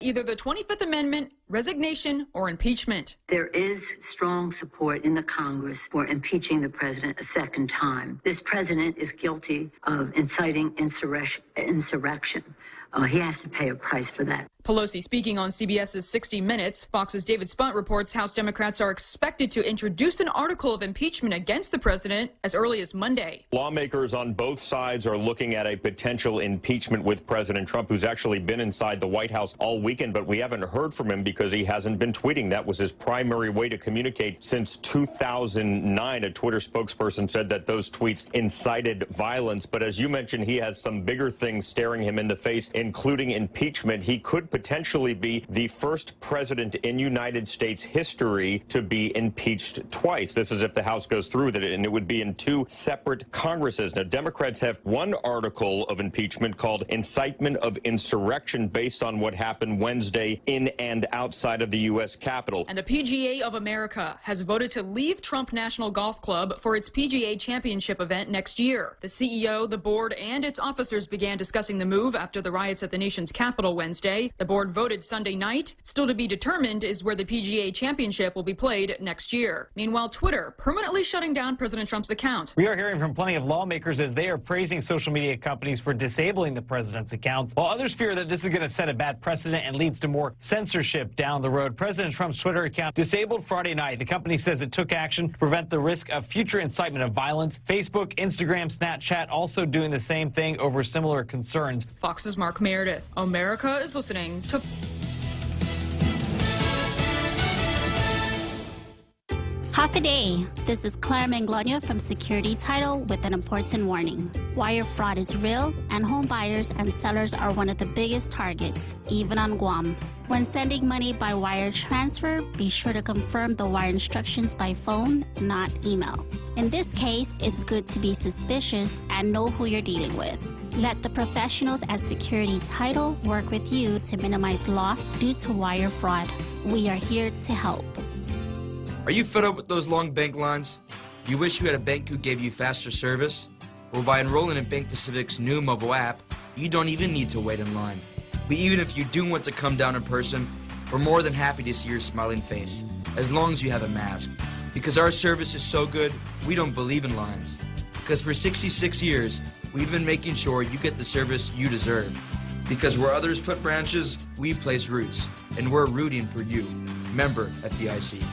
Either the 25th Amendment, resignation, or impeachment. There is strong support in the Congress for impeaching the president a second time. This president is guilty of inciting insurrection. He has to pay a price for that. Pelosi speaking on CBS's 60 Minutes. Fox's David Spunt reports House Democrats are expected to introduce an article of impeachment against the president as early as Monday. Lawmakers on both sides are looking at a potential impeachment with President Trump, who's actually been inside the White House all weekend, but we haven't heard from him because he hasn't been tweeting. That was his primary way to communicate since 2009. A Twitter spokesperson said that those tweets incited violence. But as you mentioned, he has some bigger things staring him in the face, including impeachment. He could potentially be the first president in United States history to be impeached twice. This is if the House goes through with it, and it would be in two separate Congresses. Now, Democrats have one article of impeachment called incitement of insurrection based on what happened Wednesday in and outside of the U.S. Capitol. And the PGA of America has voted to leave Trump National Golf Club for its PGA Championship event next year. The CEO, the board, and its officers began discussing the move after the riots at the nation's capital Wednesday. The board voted Sunday night. Still to be determined is where the PGA Championship will be played next year. Meanwhile, Twitter permanently shutting down President Trump's account. We are hearing from plenty of lawmakers as they are praising social media companies for disabling the president's accounts, while others fear that this is going to set a bad precedent and leads to more censorship down the road. President Trump's Twitter account disabled Friday night. The company says it took action to prevent the risk of future incitement of violence. Facebook, Instagram, Snapchat also doing the same thing over similar concerns. Fox's Mark Meredith. America is listening to... Half a day. This is Claire Manglona from Security Title with an important warning. Wire fraud is real, and home buyers and sellers are one of the biggest targets, even on Guam. When sending money by wire transfer, be sure to confirm the wire instructions by phone, not email. In this case, it's good to be suspicious and know who you're dealing with. Let the professionals at Security Title work with you to minimize loss due to wire fraud. We are here to help. Are you fed up with those long bank lines? Do you wish you had a bank who gave you faster service? Well, by enrolling in Bank Pacific's new mobile app, you don't even need to wait in line. But even if you do want to come down in person, we're more than happy to see your smiling face, as long as you have a mask. Because our service is so good, we don't believe in lines. Because for 66 years, we've been making sure you get the service you deserve. Because where others put branches, we place roots. And we're rooting for you. Member FDIC.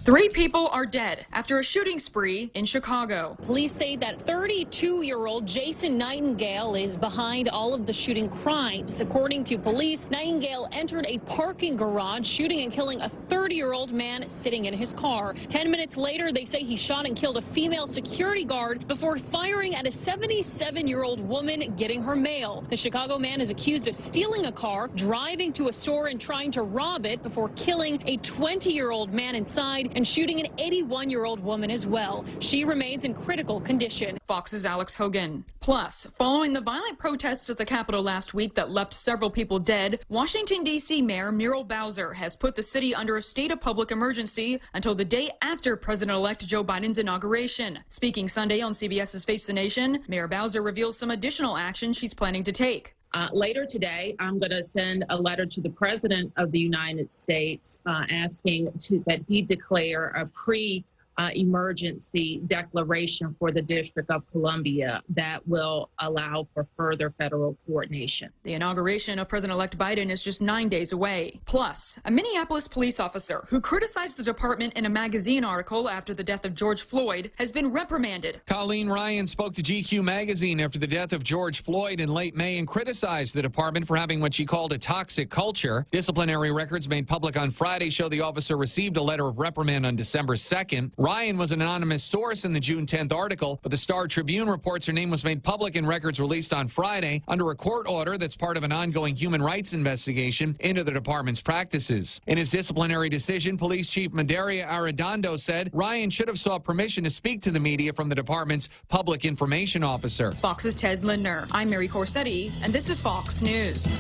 3 people are dead after a shooting spree in Chicago. Police say that 32-year-old Jason Nightingale is behind all of the shooting crimes. According to police, Nightingale entered a parking garage, shooting and killing a 30-year-old man sitting in his car. 10 minutes later, they say he shot and killed a female security guard before firing at a 77-year-old woman getting her mail. The Chicago man is accused of stealing a car, driving to a store and trying to rob it before killing a 20-year-old man inside and shooting an 81-year-old woman as well. She remains in critical condition. Fox's Alex Hogan. Plus, following the violent protests at the Capitol last week that left several people dead, Washington, D.C. Mayor Muriel Bowser has put the city under a state of public emergency until the day after President-elect Joe Biden's inauguration. Speaking Sunday on CBS's Face the Nation, Mayor Bowser reveals some additional action she's planning to take. Later today, I'm going to send a letter to the President of the United States asking that he declare a pre-emergency declaration for the District of Columbia that will allow for further federal coordination. The inauguration of President-elect Biden is just 9 days away. Plus, a Minneapolis police officer who criticized the department in a magazine article after the death of George Floyd has been reprimanded. Colleen Ryan spoke to GQ magazine after the death of George Floyd in late May and criticized the department for having what she called a toxic culture. Disciplinary records made public on Friday show the officer received a letter of reprimand on December 2nd. Ryan was an anonymous source in the June 10th article, but the Star Tribune reports her name was made public in records released on Friday under a court order that's part of an ongoing human rights investigation into the department's practices. In his disciplinary decision, Police Chief Madaria Arredondo said Ryan should have sought permission to speak to the media from the department's public information officer. Fox's Ted Lindner. I'm Mary Corsetti, and this is Fox News.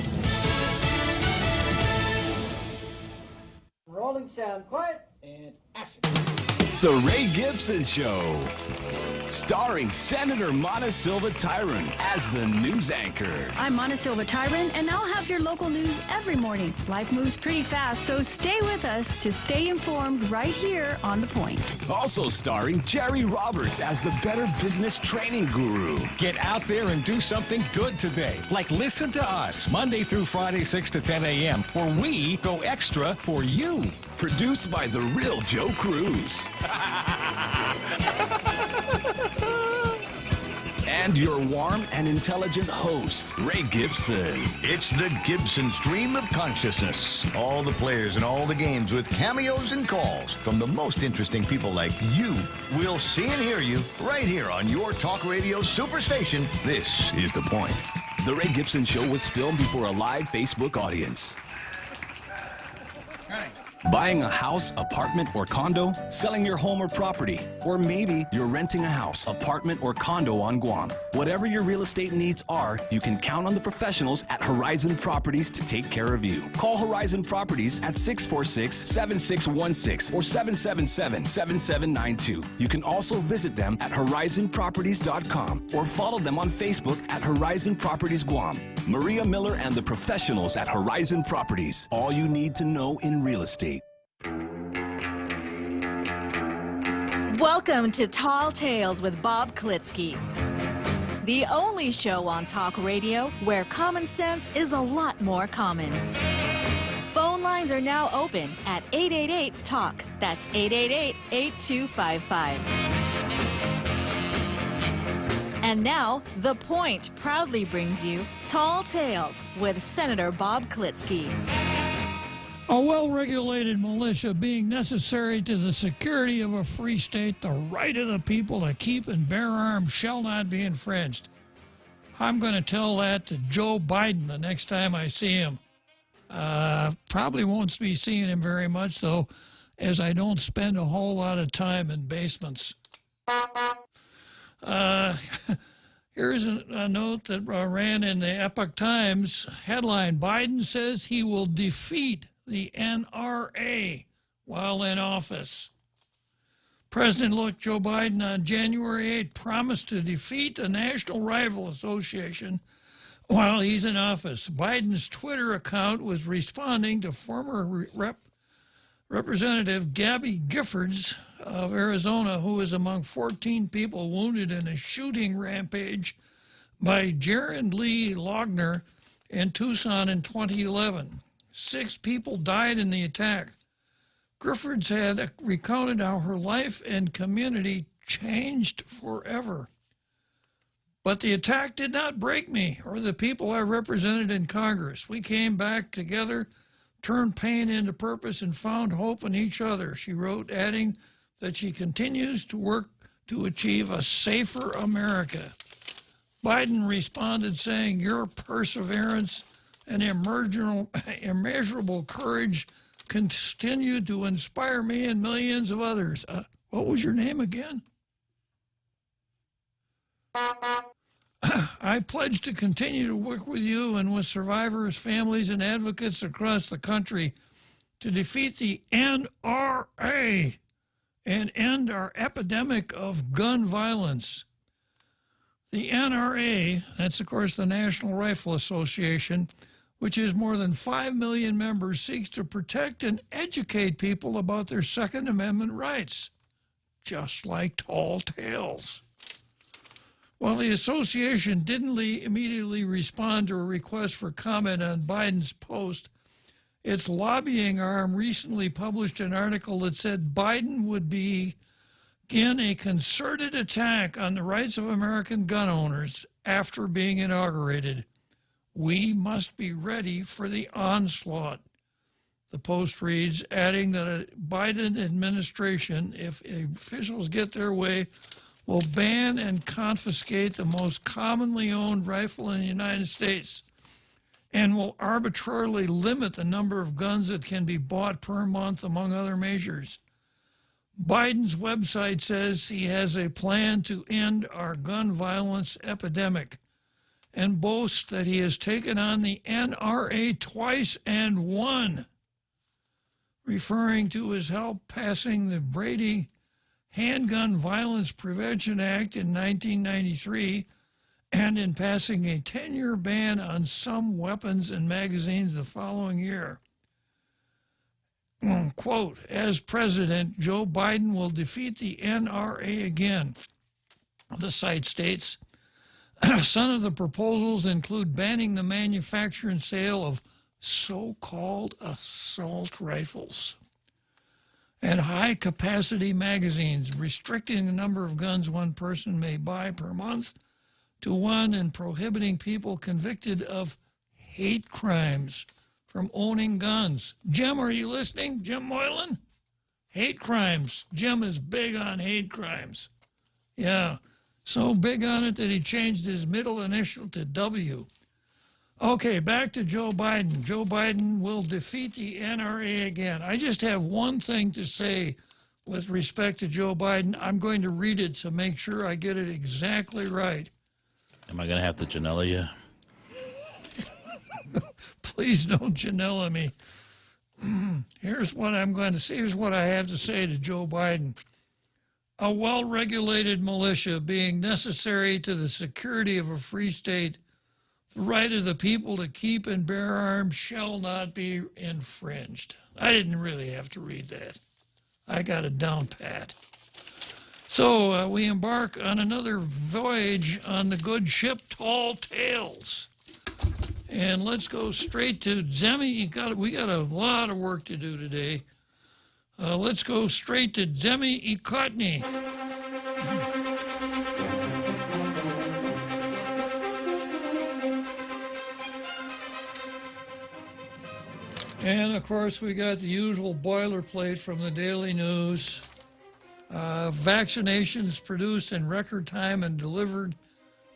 Rolling sound, quiet. And action. The Ray Gibson Show, starring Senator Mona Silva Tyron as the news anchor. I'm Mona Silva Tyron, and I'll have your local news every morning. Life moves pretty fast, so stay with us to stay informed right here on The Point. Also starring Jerry Roberts as the Better Business Training Guru. Get out there and do something good today, like listen to us, Monday through Friday, 6 to 10 a.m., where we go extra for you. Produced by the real Joe Cruz. And your warm and intelligent host, Ray Gibson. It's the Gibson Stream of Consciousness. All the players and all the games with cameos and calls from the most interesting people like you. We'll see and hear you right here on your talk radio superstation. This is The Point. The Ray Gibson Show was filmed before a live Facebook audience. Buying a house, apartment, or condo, selling your home or property, or maybe you're renting a house, apartment, or condo on Guam. Whatever your real estate needs are, you can count on the professionals at Horizon Properties to take care of you. Call Horizon Properties at 646-7616 or 777-7792. You can also visit them at horizonproperties.com or follow them on Facebook at Horizon Properties Guam. Maria Miller and the professionals at Horizon Properties. All you need to know in real estate. Welcome to Tall Tales with Bob Klitzkie, the only show on talk radio where common sense is a lot more common. Phone lines are now open at 888-TALK. That's 888-8255. And now, The Point proudly brings you Tall Tales with Senator Bob Klitzkie. A well-regulated militia being necessary to the security of a free state, the right of the people to keep and bear arms shall not be infringed. I'm going to tell that to Joe Biden the next time I see him. Probably won't be seeing him very much, though, as I don't spend a whole lot of time in basements. Here's a note that ran in the Epoch Times. Headline, Biden says he will defeat the NRA while in office. President-elect Joe Biden on January 8 promised to defeat the National Rifle Association while he's in office. Biden's Twitter account was responding to former Representative Gabby Giffords of Arizona, who was among 14 people wounded in a shooting rampage by Jaron Lee Logner in Tucson in 2011. 6 people died in the attack. Giffords had recounted how her life and community changed forever. But the attack did not break me or the people I represented in Congress. We came back together, turned pain into purpose, and found hope in each other, she wrote, adding that she continues to work to achieve a safer America. Biden responded saying, your perseverance and immeasurable courage continue to inspire me and millions of others. What was your name again? I pledge to continue to work with you and with survivors, families, and advocates across the country to defeat the NRA and end our epidemic of gun violence. The NRA, that's of course the National Rifle Association, which has more than 5 million members, seeks to protect and educate people about their Second Amendment rights, just like Tall Tales. While the association didn't immediately respond to a request for comment on Biden's post, its lobbying arm recently published an article that said Biden would begin a concerted attack on the rights of American gun owners after being inaugurated. We must be ready for the onslaught. The Post reads, adding that a Biden administration, if officials get their way, will ban and confiscate the most commonly owned rifle in the United States and will arbitrarily limit the number of guns that can be bought per month, among other measures. Biden's website says he has a plan to end our gun violence epidemic and boasts that he has taken on the NRA twice and won. referring to his help passing the Brady Handgun Violence Prevention Act in 1993 and in passing a 10-year ban on some weapons and magazines the following year. Quote, as president, Joe Biden will defeat the NRA again. The site states, some of the proposals include banning the manufacture and sale of so-called assault rifles and high-capacity magazines, restricting the number of guns one person may buy per month to one, and prohibiting people convicted of hate crimes from owning guns. Jim, are you listening? Jim Moylan? Hate crimes. Jim is big on hate crimes. Yeah, so big on it that he changed his middle initial to W. Okay, back to Joe Biden. Joe Biden will defeat the NRA again. I just have one thing to say with respect to Joe Biden. I'm going to read it to make sure I get it exactly right. Am I going to have to Janella you? Please don't Janella me. Here's what I'm going to say. Here's what I have to say to Joe Biden. A well-regulated militia being necessary to the security of a free state, the right of the people to keep and bear arms shall not be infringed. I didn't really have to read that. I got it down pat. So we embark on another voyage on the good ship Tall Tales. And let's go straight to Zemi. We got a lot of work to do today. Let's go straight to Zemi Ikotny. And, of course, we got the usual boilerplate from the Daily News. Vaccinations produced in record time and delivered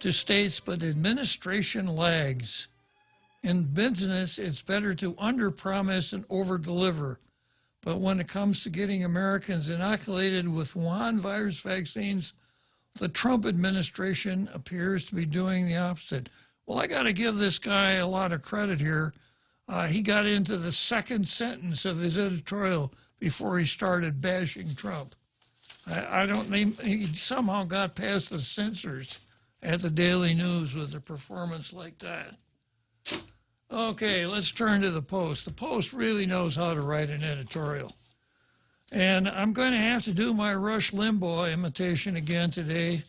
to states, but administration lags. In business, it's better to underpromise and overdeliver. But when it comes to getting Americans inoculated with Wuhan virus vaccines, the Trump administration appears to be doing the opposite. Well, I got to give this guy a lot of credit here. He got into the second sentence of his editorial before he started bashing Trump. He somehow got past the censors at the Daily News with a performance like that. Okay, let's turn to the Post. The Post really knows how to write an editorial. And I'm going to have to do my Rush Limbaugh imitation again today.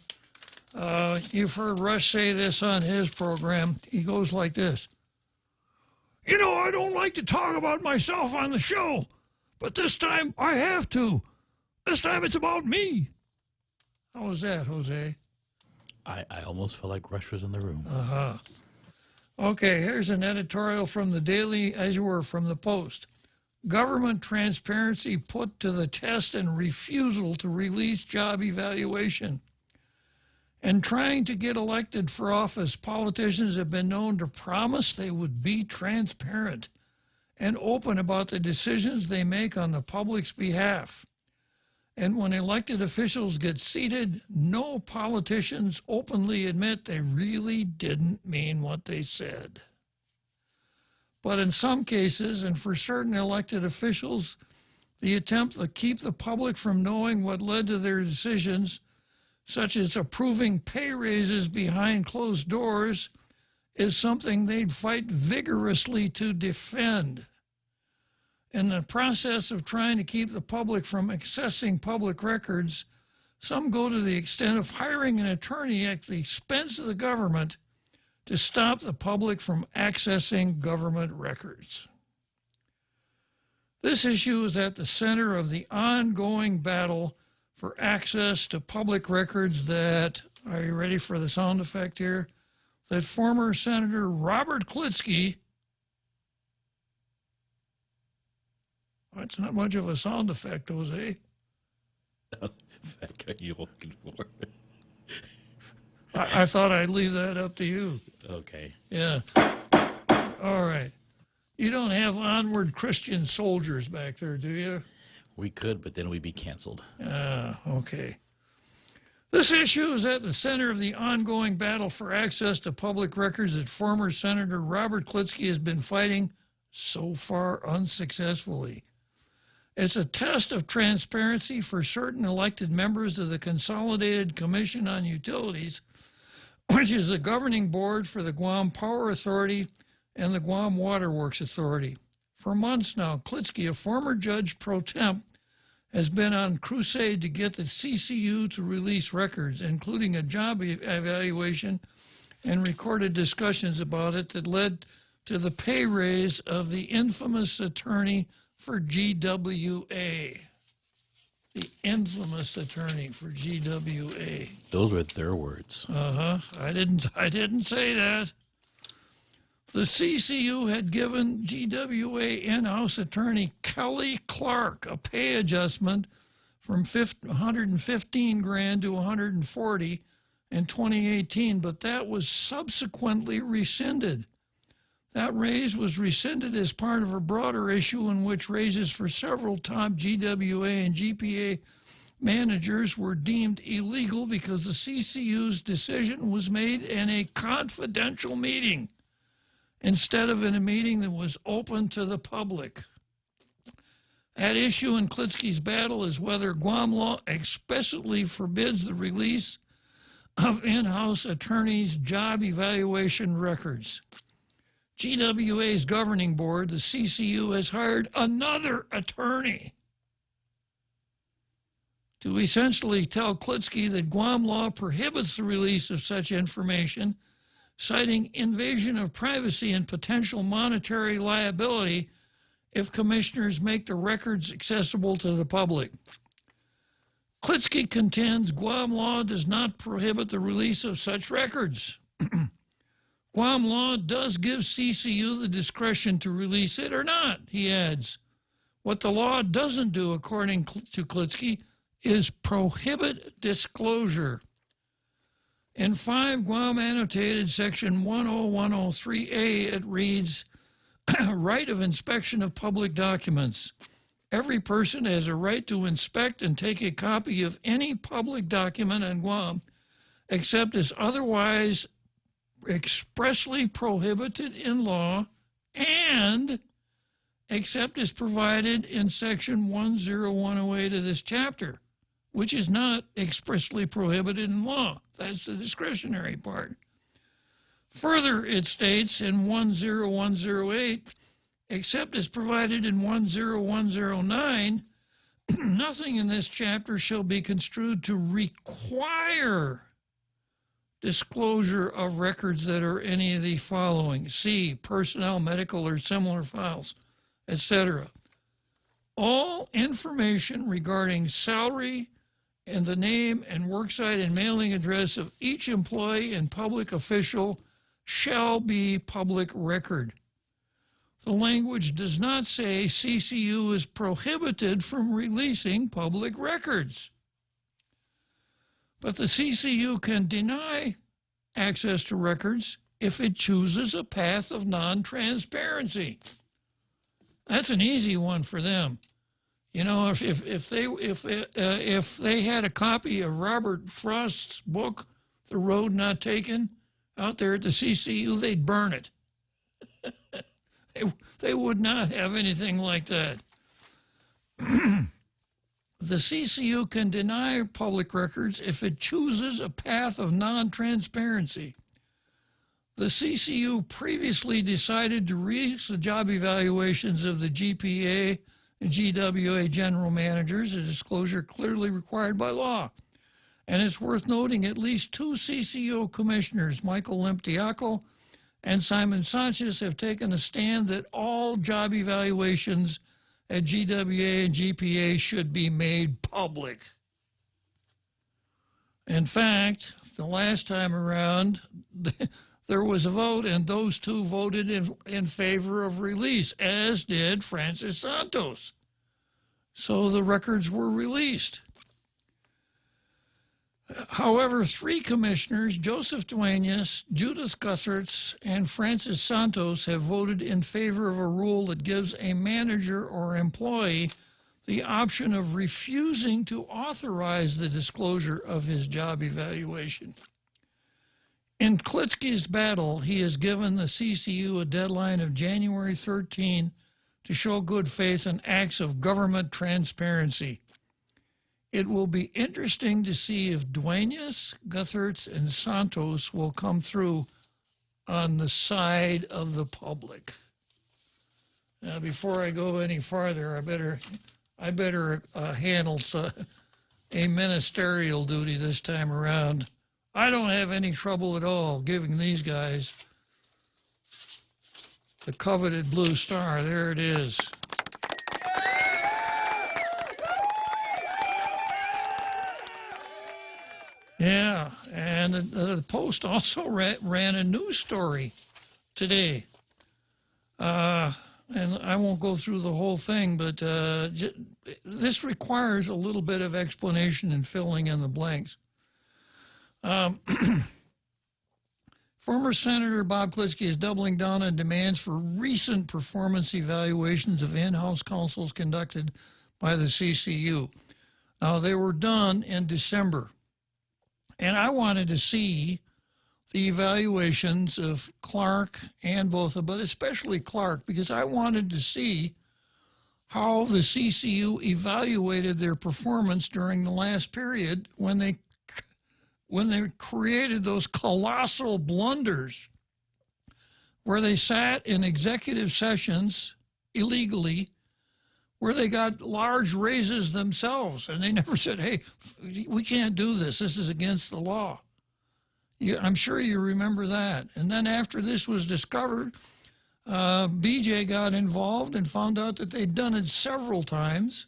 You've heard Rush say this on his program. He goes like this. You know, I don't like to talk about myself on the show, but this time I have to. This time it's about me. How was that, Jose? I almost felt like Rush was in the room. Uh-huh. Okay, here's an editorial from the Daily, as you were, from the Post. Government transparency put to the test and refusal to release job evaluation. And trying to get elected for office, politicians have been known to promise they would be transparent and open about the decisions they make on the public's behalf. And when elected officials get seated, no politicians openly admit they really didn't mean what they said. But in some cases, and for certain elected officials, the attempt to keep the public from knowing what led to their decisions, such as approving pay raises behind closed doors, is something they'd fight vigorously to defend. In the process of trying to keep the public from accessing public records, some go to the extent of hiring an attorney at the expense of the government to stop the public from accessing government records. This issue is at the center of the ongoing battle for access to public records that, are you ready for the sound effect here? That former Senator Robert Klitzkie, that's not much of a sound effect, Jose. What are you looking for? I thought I'd leave that up to you. Okay. Yeah. All right. You don't have onward Christian soldiers back there, do you? We could, but then we'd be canceled. Okay. This issue is at the center of the ongoing battle for access to public records that former Senator Robert Klitzkie has been fighting, so far unsuccessfully. It's a test of transparency for certain elected members of the Consolidated Commission on Utilities, which is the governing board for the Guam Power Authority and the Guam Water Works Authority. For months now, Klitzkie, a former judge pro temp, has been on crusade to get the CCU to release records, including a job evaluation and recorded discussions about it that led to the pay raise of the infamous attorney for GWA. The infamous attorney for GWA. Those were their words. I didn't say that. The CCU had given GWA in-house attorney Kelly Clark a pay adjustment from $115,000 to $140,000 in 2018, but that was subsequently rescinded. That raise was rescinded as part of a broader issue in which raises for several top GWA and GPA managers were deemed illegal because the CCU's decision was made in a confidential meeting instead of in a meeting that was open to the public. At issue in Klitzkie's battle is whether Guam law explicitly forbids the release of in-house attorneys' job evaluation records. GWA's governing board, the CCU, has hired another attorney to essentially tell Klitzkie that Guam law prohibits the release of such information, citing invasion of privacy and potential monetary liability if commissioners make the records accessible to the public. Klitzkie contends Guam law does not prohibit the release of such records. Guam law does give CCU the discretion to release it or not, he adds. What the law doesn't do, according to Klitzkie, is prohibit disclosure. In 5 Guam Annotated Section 10103A, it reads, right of inspection of public documents. Every person has a right to inspect and take a copy of any public document in Guam, except as otherwise expressly prohibited in law and except as provided in Section 10108 of this chapter, which is not expressly prohibited in law. That's the discretionary part. Further, it states in 10108, except as provided in 10109, nothing in this chapter shall be construed to require disclosure of records that are any of the following. C, personnel, medical, or similar files, etc. All information regarding salary and the name and worksite and mailing address of each employee and public official shall be public record. The language does not say CCU is prohibited from releasing public records. But the CCU can deny access to records if it chooses a path of non-transparency. That's an easy one for them. You know, if they had a copy of Robert Frost's book, The Road Not Taken, out there at the CCU, they'd burn it. They would not have anything like that. The CCU can deny public records if it chooses a path of non-transparency. The CCU previously decided to release the job evaluations of the GPA and GWA general managers, a disclosure clearly required by law. And it's worth noting at least 2 CCU commissioners, Michael Limtiaco and Simon Sanchez, have taken a stand that all job evaluations at GWA and GPA should be made public. In fact, the last time around, there was a vote, and those 2 voted in favor of release, as did Francis Santos. So the records were released. However, 3 commissioners, Joseph Duenas, Judith Gussertz, and Francis Santos, have voted in favor of a rule that gives a manager or employee the option of refusing to authorize the disclosure of his job evaluation. In Klitzkie's battle, he has given the CCU a deadline of January 13 to show good faith and acts of government transparency. It will be interesting to see if Duenas, Guthertz, and Santos will come through on the side of the public. Now, before I go any farther, I better handle a ministerial duty this time around. I don't have any trouble at all giving these guys the coveted blue star. There it is. Yeah, and the Post also ran a news story today. And I won't go through the whole thing, but this requires a little bit of explanation and filling in the blanks. Former Senator Bob Klitzkie is doubling down on demands for recent performance evaluations of in-house councils conducted by the CCU. Now, they were done in December, and I wanted to see the evaluations of Clark and Botha, but especially Clark, because I wanted to see how the CCU evaluated their performance during the last period when they created those colossal blunders where they sat in executive sessions illegally, where they got large raises themselves, and they never said, hey, we can't do this. This is against the law. I'm sure you remember that. And then after this was discovered, BJ got involved and found out that they'd done it several times.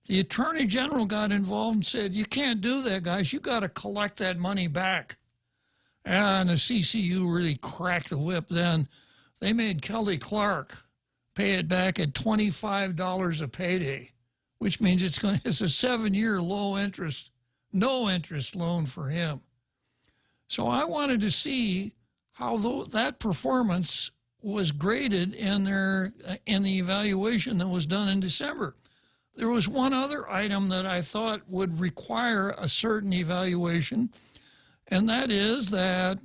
The Attorney General got involved and said, you can't do that, guys. You got to collect that money back. And the CCU really cracked the whip then. They made Kelly Clark pay it back at $25 a payday, which means it's a 7-year low interest, no interest loan for him. So I wanted to see how that performance was graded in the evaluation that was done in December. There was one other item that I thought would require a certain evaluation, and that is that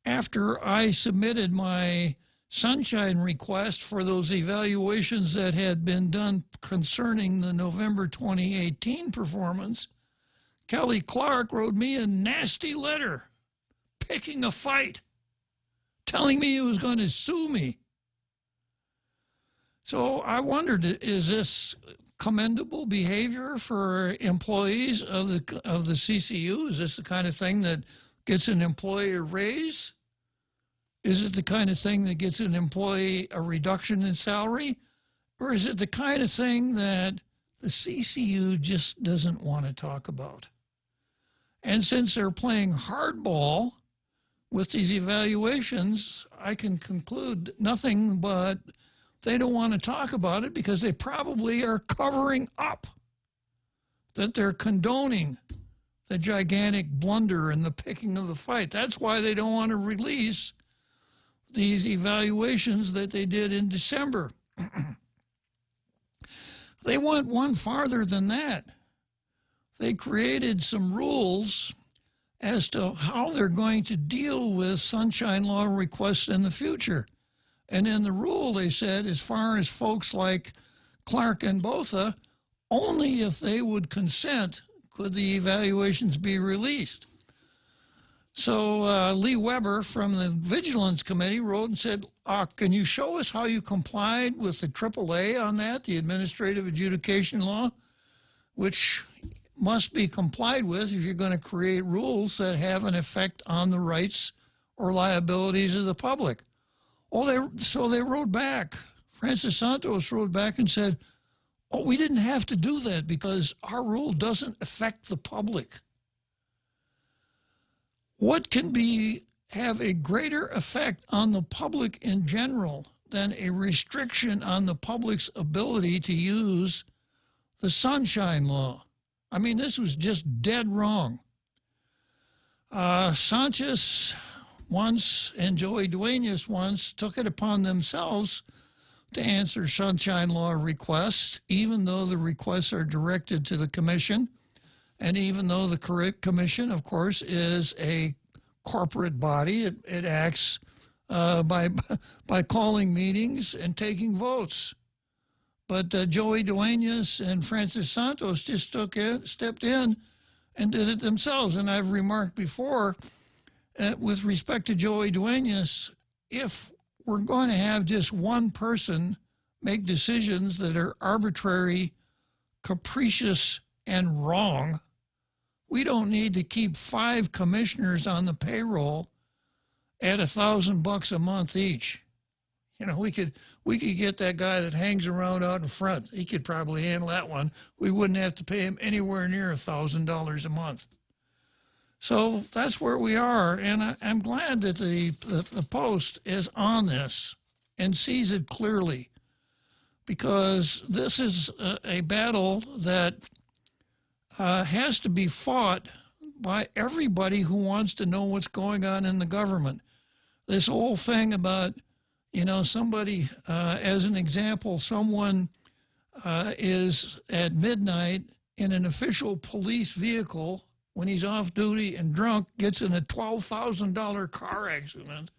after I submitted my sunshine request for those evaluations that had been done concerning the November 2018 performance, Kelly Clark wrote me a nasty letter picking a fight, telling me he was going to sue me. So I wondered, is this commendable behavior for employees of the CCU? Is this the kind of thing that gets an employee a raise? Is it the kind of thing that gets an employee a reduction in salary? Or is it the kind of thing that the CCU just doesn't want to talk about? And since they're playing hardball with these evaluations, I can conclude nothing but they don't want to talk about it because they probably are covering up that they're condoning the gigantic blunder and the picking of the fight. That's why they don't want to release these evaluations that they did in December. They went one farther than that. They created some rules as to how they're going to deal with sunshine law requests in the future. And in the rule, they said, as far as folks like Clark and Botha, only if they would consent could the evaluations be released. So Lee Weber from the Vigilance Committee wrote and said, can you show us how you complied with the AAA on that, the Administrative Adjudication Law, which must be complied with if you're going to create rules that have an effect on the rights or liabilities of the public. So they wrote back. Francis Santos wrote back and said, we didn't have to do that because our rule doesn't affect the public. What can have a greater effect on the public in general than a restriction on the public's ability to use the sunshine law? I mean, this was just dead wrong. Sanchez once and Joey Duenas once took it upon themselves to answer sunshine law requests, even though the requests are directed to the commission, and even though the commission, of course, is a corporate body. It acts by calling meetings and taking votes. But Joey Duenas and Francis Santos just stepped in and did it themselves. And I've remarked before, with respect to Joey Duenas, if we're going to have just one person make decisions that are arbitrary, capricious, and wrong, we don't need to keep 5 commissioners on the payroll at $1,000 a month each. You know, we could get that guy that hangs around out in front. He could probably handle that one. We wouldn't have to pay him anywhere near $1,000 a month. So that's where we are, and I'm glad that the Post is on this and sees it clearly, because this is a battle that has to be fought by everybody who wants to know what's going on in the government. This whole thing about, you know, somebody, as an example, someone is at midnight in an official police vehicle when he's off duty and drunk, gets in a $12,000 car accident.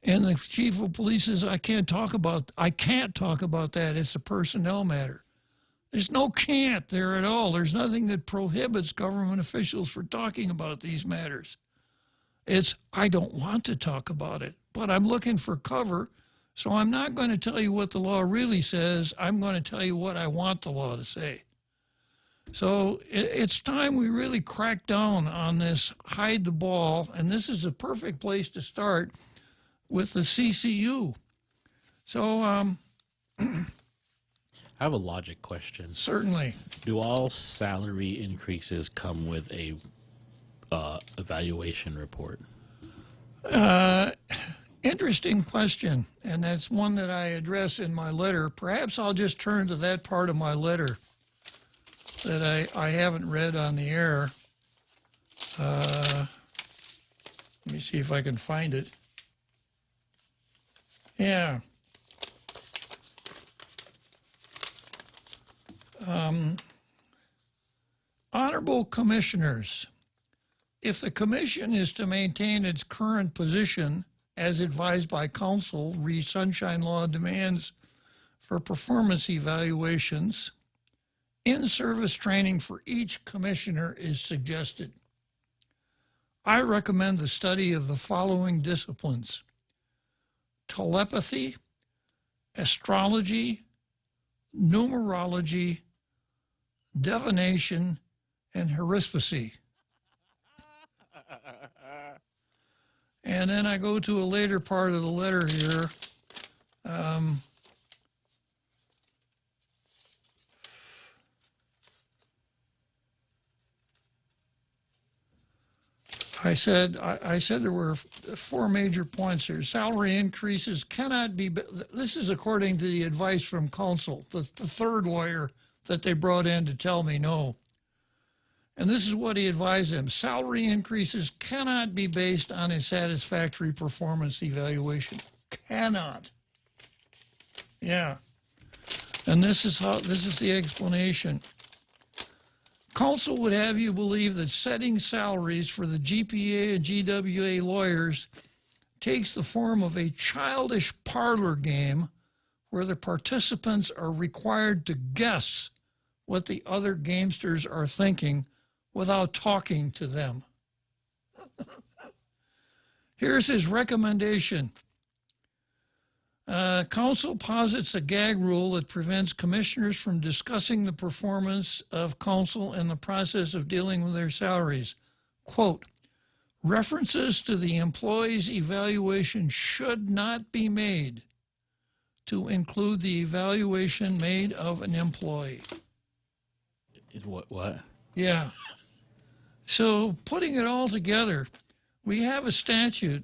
And the chief of police says, I can't talk about that. It's a personnel matter. There's no can't there at all. There's nothing that prohibits government officials from talking about these matters. It's, I don't want to talk about it, but I'm looking for cover, so I'm not going to tell you what the law really says. I'm going to tell you what I want the law to say. So it's time we really crack down on this hide the ball, and this is a perfect place to start with the CCU. So I have a logic question. Certainly. Do all salary increases come with a evaluation report? Interesting question, and that's one that I address in my letter. Perhaps I'll just turn to that part of my letter that I haven't read on the air. Let me see if I can find it. Yeah. Honorable Commissioners, if the Commission is to maintain its current position as advised by Council, re Sunshine Law demands for performance evaluations, in-service training for each commissioner is suggested. I recommend the study of the following disciplines: telepathy, astrology, numerology, divination, and horospy. And then I go to a later part of the letter here. I said there were 4 major points here. Salary increases cannot be, this is according to the advice from counsel, the third lawyer that they brought in to tell me no. And this is what he advised them: salary increases cannot be based on a satisfactory performance evaluation. Cannot. Yeah. And this is the explanation. Counsel would have you believe that setting salaries for the GPA and GWA lawyers takes the form of a childish parlor game where the participants are required to guess what the other gamesters are thinking without talking to them. Here's his recommendation. Counsel posits a gag rule that prevents commissioners from discussing the performance of counsel in the process of dealing with their salaries. Quote, references to the employee's evaluation should not be made to include the evaluation made of an employee. What? Yeah. So putting it all together, we have a statute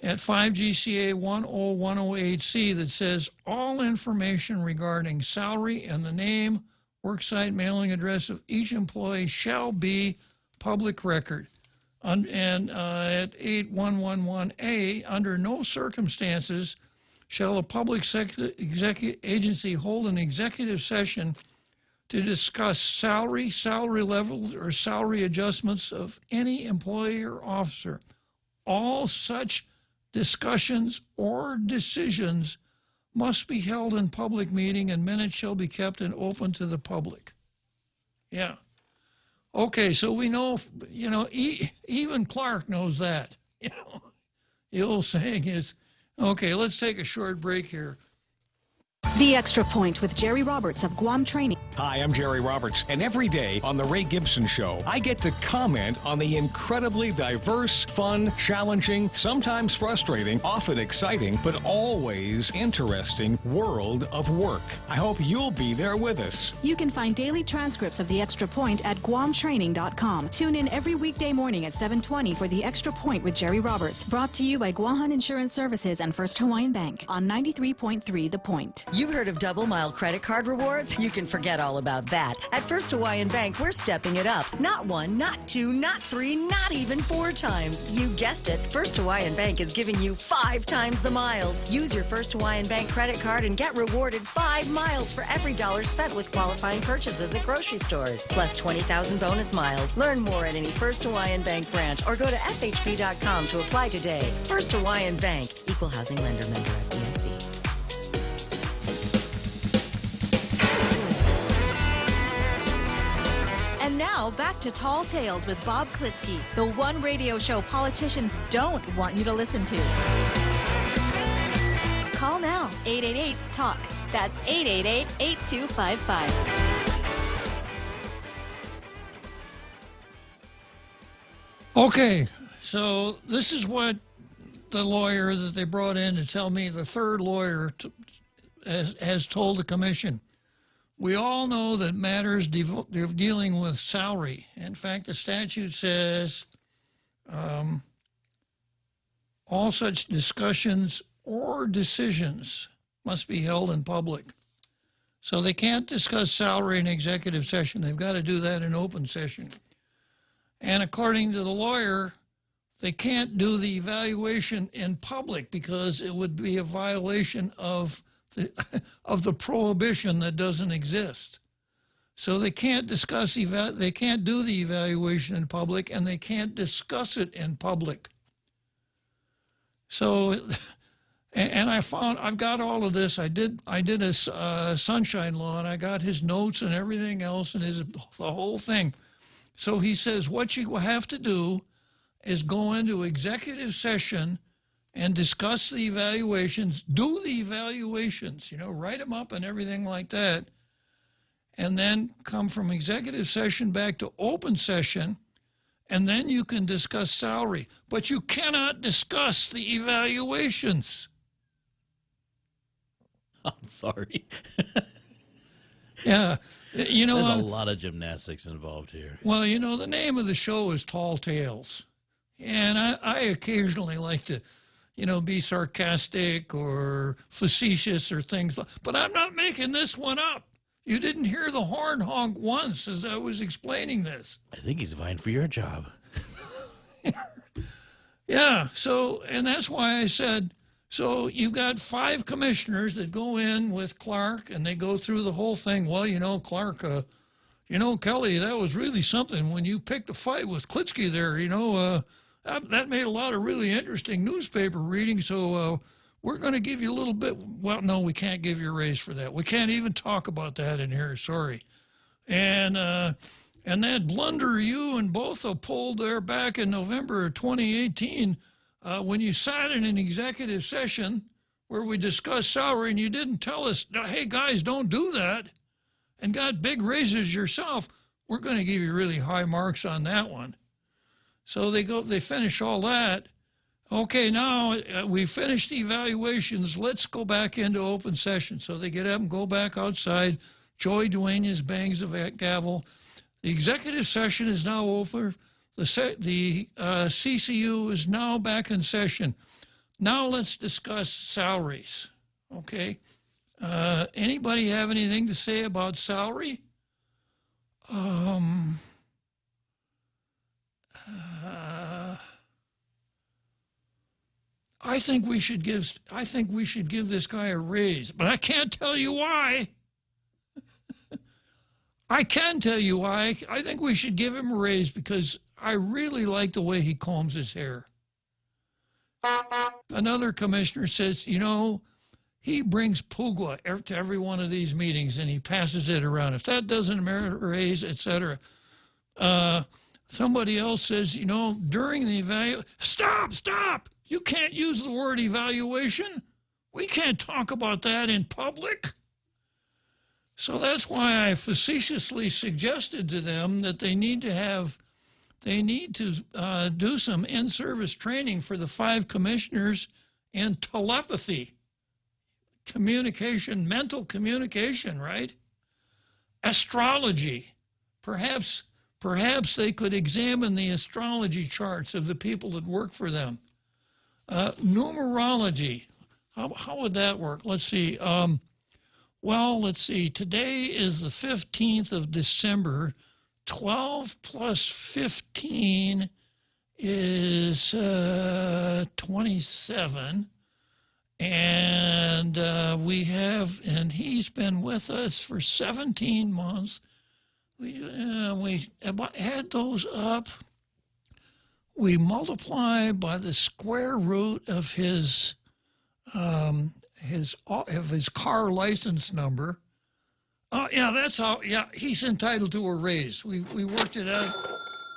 at 5 GCA 10108C that says all information regarding salary and the name, worksite, mailing address of each employee shall be public record. And at 8111A, under no circumstances shall a public agency hold an executive session to discuss salary levels, or salary adjustments of any employee or officer. All such discussions or decisions must be held in public meeting and minutes shall be kept and open to the public. Yeah. Okay, so we know, you know, even Clark knows that. You know, the old saying is, okay, let's take a short break here. The Extra Point with Jerry Roberts of Guam Training. Hi, I'm Jerry Roberts, and every day on The Ray Gibson Show, I get to comment on the incredibly diverse, fun, challenging, sometimes frustrating, often exciting, but always interesting world of work. I hope you'll be there with us. You can find daily transcripts of The Extra Point at guamtraining.com. Tune in every weekday morning at 7:20 for The Extra Point with Jerry Roberts, brought to you by Guahan Insurance Services and First Hawaiian Bank on 93.3 The Point. You've heard of double mile credit card rewards? You can forget all about that. At First Hawaiian Bank, we're stepping it up. Not one, not two, not three, not even 4 times. You guessed it. First Hawaiian Bank is giving you 5 times the miles. Use your First Hawaiian Bank credit card and get rewarded 5 miles for every dollar spent with qualifying purchases at grocery stores. Plus 20,000 bonus miles. Learn more at any First Hawaiian Bank branch or go to FHB.com to apply today. First Hawaiian Bank. Equal housing lender, member FDIC. And now, back to Tall Tales with Bob Klitzkie, the one radio show politicians don't want you to listen to. Call now, 888-TALK. That's 888-8255. Okay, so this is what the lawyer that they brought in to tell me, the third lawyer has told the commission. We all know that matters dealing with salary. In fact, the statute says all such discussions or decisions must be held in public. So they can't discuss salary in executive session. They've got to do that in open session. And according to the lawyer, they can't do the evaluation in public because it would be a violation of the prohibition that doesn't exist. So they can't discuss, they can't do the evaluation in public, and they can't discuss it in public. So, and I've got all of this. I did a sunshine law, and I got his notes and everything else, and the whole thing. So he says what you have to do is go into executive session and discuss the evaluations, do the evaluations, you know, write them up and everything like that, and then come from executive session back to open session, and then you can discuss salary. But you cannot discuss the evaluations. I'm sorry. Yeah. You know, there's a lot of gymnastics involved here. Well, you know, the name of the show is Tall Tales. And I occasionally like to, you know, be sarcastic or facetious or things like, but I'm not making this one up. You didn't hear the horn honk once as I was explaining this. I think he's vying for your job. Yeah, so, and that's why I said, so you've got 5 commissioners that go in with Clark and they go through the whole thing. Well, you know, Clark, you know, Kelly, that was really something when you picked a fight with Klitzkie there, you know, that made a lot of really interesting newspaper reading, so we're going to give you a little bit. Well, no, we can't give you a raise for that. We can't even talk about that in here, sorry. And that blunder you and Botha pulled there back in November of 2018 when you sat in an executive session where we discussed salary and you didn't tell us, hey, guys, don't do that, and got big raises yourself, we're going to give you really high marks on that one. So they finish all that. Okay, now we finished the evaluations. Let's go back into open session. So they get up and go back outside. Joey Duenas bangs the gavel. The executive session is now over. The CCU is now back in session. Now let's discuss salaries, okay? Anybody have anything to say about salary? I think we should give this guy a raise, but I can't tell you why. I can tell you why. I think we should give him a raise because I really like the way he combs his hair. Another commissioner says, you know, he brings pugwa to every one of these meetings, and he passes it around. If that doesn't merit a raise, etc. Somebody else says, you know, during the stop! You can't use the word evaluation. We can't talk about that in public. So that's why I facetiously suggested to them that they need to do some in-service training for the 5 commissioners in telepathy, communication, mental communication, right? Astrology. Perhaps they could examine the astrology charts of the people that work for them. Numerology. How would that work? Let's see. Well, let's see. Today is the 15th of December. 12 plus 15 is 27. And and he's been with us for 17 months. We add those up. We multiply by the square root of his car license number. Oh yeah, that's how. Yeah, he's entitled to a raise. We worked it out.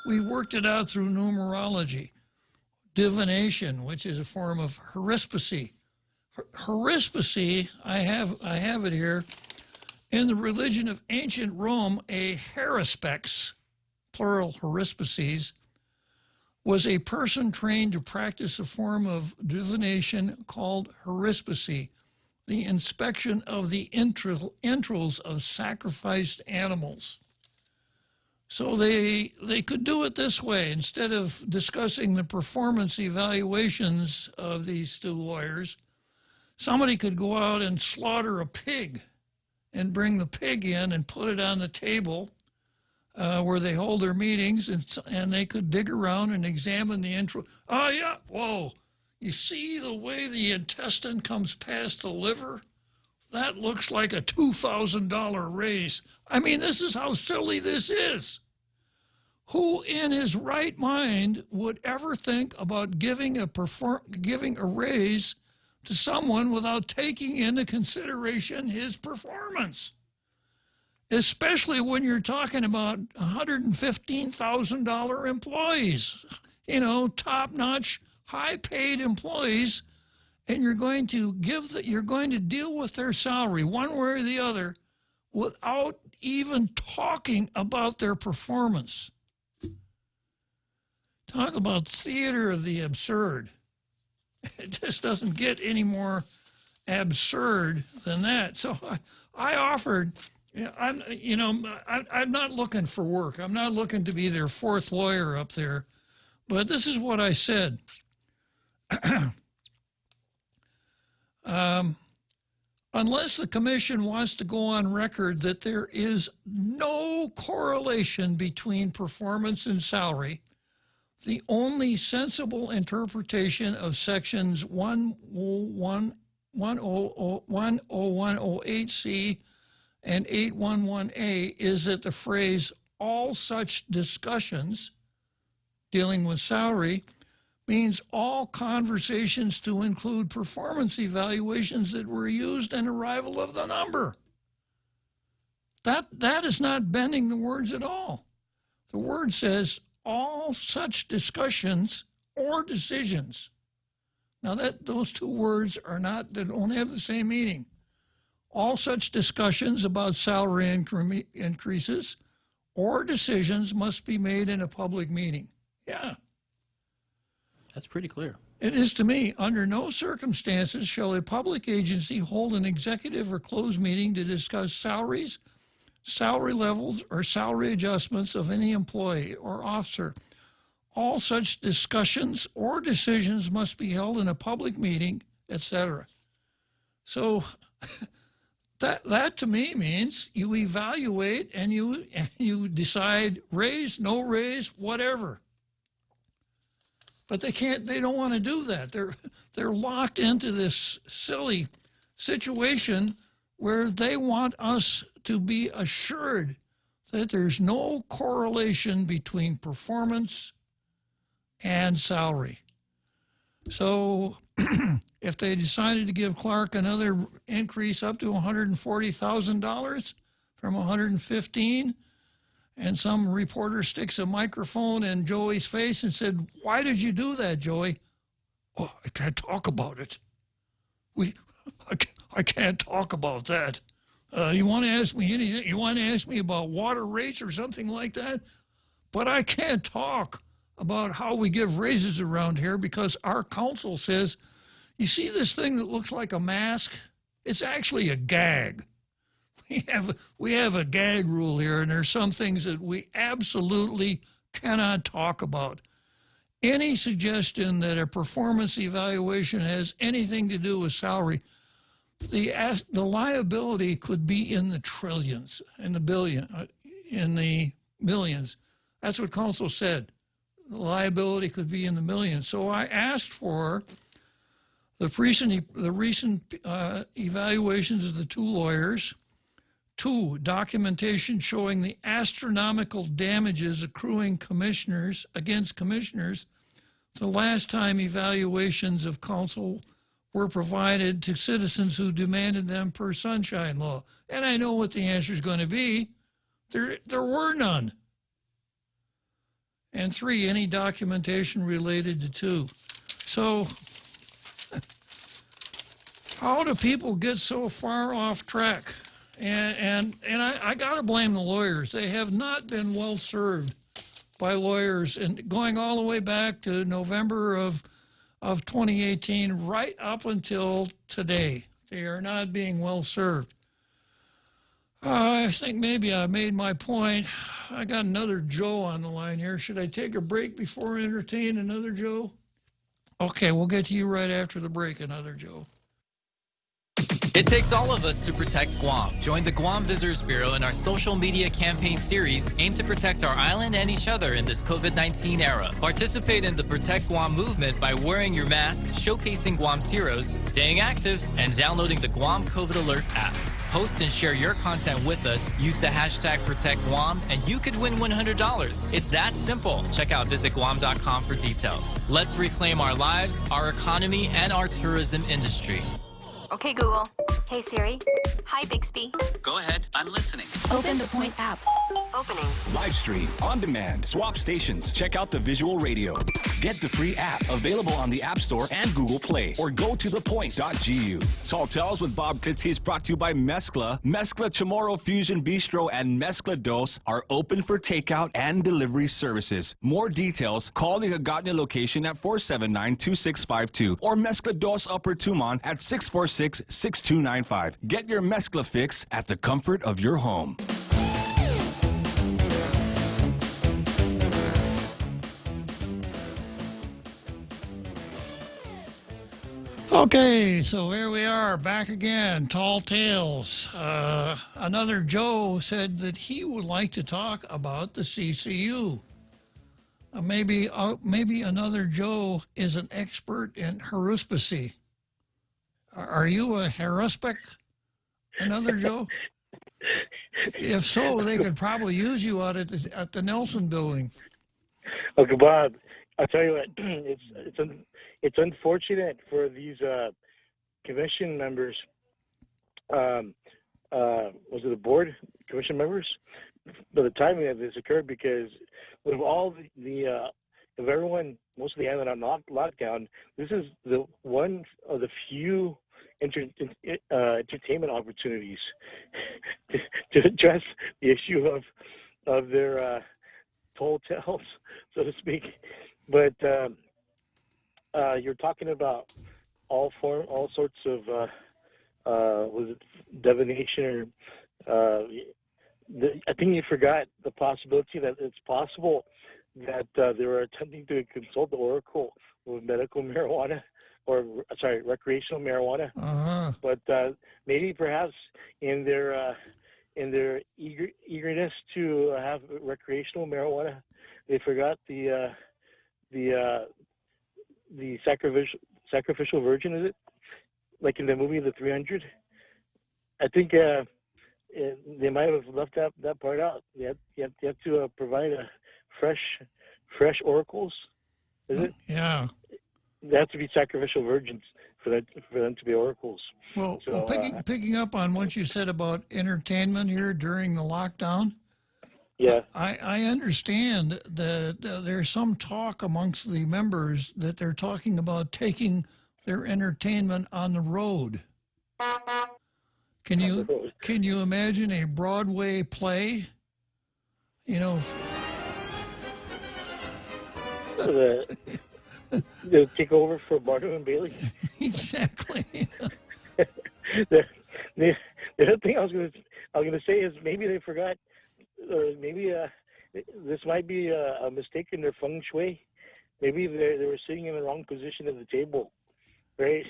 We worked it out through numerology, divination, which is a form of haruspicy. Haruspicy, I have it here. In the religion of ancient Rome, a haruspes, plural haruspices, was a person trained to practice a form of divination called haruspicy, the inspection of the entrails of sacrificed animals. So they could do it this way. Instead of discussing the performance evaluations of these 2 lawyers, somebody could go out and slaughter a pig and bring the pig in and put it on the table where they hold their meetings, and they could dig around and examine the entrail. Oh, yeah, whoa. You see the way the intestine comes past the liver? That looks like a $2,000 raise. I mean, this is how silly this is. Who in his right mind would ever think about giving a raise to someone without taking into consideration his performance? Especially when you're talking about $115,000 employees, you know, top-notch, high-paid employees, and you're going to deal with their salary one way or the other without even talking about their performance. Talk about theater of the absurd. It just doesn't get any more absurd than that. So I offered. I'm not looking for work. I'm not looking to be their 4th lawyer up there, but this is what I said. Unless the commission wants to go on record that there is no correlation between performance and salary, the only sensible interpretation of sections 10108C and 811A is that the phrase all such discussions dealing with salary means all conversations to include performance evaluations that were used in arrival of the number. That is not bending the words at all. The word says all such discussions or decisions. Now those 2 words they don't have the same meaning. All such discussions about salary increases or decisions must be made in a public meeting. Yeah. That's pretty clear. It is to me, under no circumstances shall a public agency hold an executive or closed meeting to discuss salaries, salary levels, or salary adjustments of any employee or officer. All such discussions or decisions must be held in a public meeting, etc. So that to me means you evaluate and you decide raise, no raise, whatever. But they don't want to do that. They're locked into this silly situation where they want us to be assured that there's no correlation between performance and salary. So if they decided to give Clark another increase up to $140,000 from $115,000, and some reporter sticks a microphone in Joey's face and said, "Why did you do that, Joey?" "Oh, I can't talk about it. I can't talk about that. You want to ask me anything? You want to ask me about water rates or something like that? But I can't talk about how we give raises around here because our council says, you see this thing that looks like a mask? It's actually a gag. We have a gag rule here, and there's some things that we absolutely cannot talk about. Any suggestion that a performance evaluation has anything to do with salary, the liability could be in the trillions, in the millions. That's what council said. The liability could be in the millions. So I asked for the recent evaluations of the two lawyers. 2, documentation showing the astronomical damages accruing against commissioners the last time evaluations of council were provided to citizens who demanded them per sunshine law. And I know what the answer is going to be. There were none. And 3, any documentation related to 2. So how do people get so far off track? And I got to blame the lawyers. They have not been well served by lawyers, and going all the way back to November of 2018, right up until today. They are not being well served. I think maybe I made my point. I got another Joe on the line here. Should I take a break before I entertain another Joe? Okay, we'll get to you right after the break, another Joe. It takes all of us to protect Guam. Join the Guam Visitors Bureau in our social media campaign series aimed to protect our island and each other in this COVID-19 era. Participate in the Protect Guam movement by wearing your mask, showcasing Guam's heroes, staying active, and downloading the Guam COVID Alert app. Post and share your content with us. Use the hashtag ProtectGuam, and you could win $100. It's that simple. Check out visitguam.com for details. Let's reclaim our lives, our economy, and our tourism industry. Okay, Google. Hey, Siri. Hi, Bixby. Go ahead. I'm listening. Open the Point app. Opening. Live stream, on demand, swap stations. Check out the visual radio. Get the free app available on the App Store and Google Play, or go to thepoint.gu. Tall Tales with Bob Klitzkie is brought to you by Mezcla. Mezcla Chamorro Fusion Bistro and Mezcla Dos are open for takeout and delivery services. More details, call the Hagåtña location at 479-2652 or Mezcla Dos Upper Tumon at 646-6295. Get your Mezcla fix at the comfort of your home. Okay, so here we are, back again, Tall Tales. Another Joe said that he would like to talk about the CCU. Maybe another Joe is an expert in haruspicy. Are you a haruspic, another Joe? If so, they could probably use you out at the Nelson Building. Okay, Bob, I'll tell you what, it's unfortunate for these commission members. Was it the board commission members? By the timing of this occurred, because with all of everyone, most of the island on lockdown, this is the one of the few entertainment opportunities to address the issue of their tall tales, so to speak. But you're talking about all sorts of was it divination, or I think you forgot the possibility that it's possible that they were attempting to consult the oracle with medical marijuana, or sorry, recreational marijuana. Uh-huh. But maybe perhaps in their eagerness to have recreational marijuana, they forgot the sacrificial virgin, is it? Like in the movie The 300? I think they might have left that part out. You have to provide a fresh oracles, is it? Yeah. they have to be sacrificial virgins for them to be oracles. Well, So, picking up on what you said about entertainment here during the lockdown, yeah, I understand that there's some talk amongst the members that they're talking about taking their entertainment on the road. Can you imagine a Broadway play? You know, they'll take over for Barnum and Bailey. Exactly. the other thing I was gonna say is maybe they forgot, or maybe this might be a mistake in their feng shui. Maybe they were sitting in the wrong position at the table, right?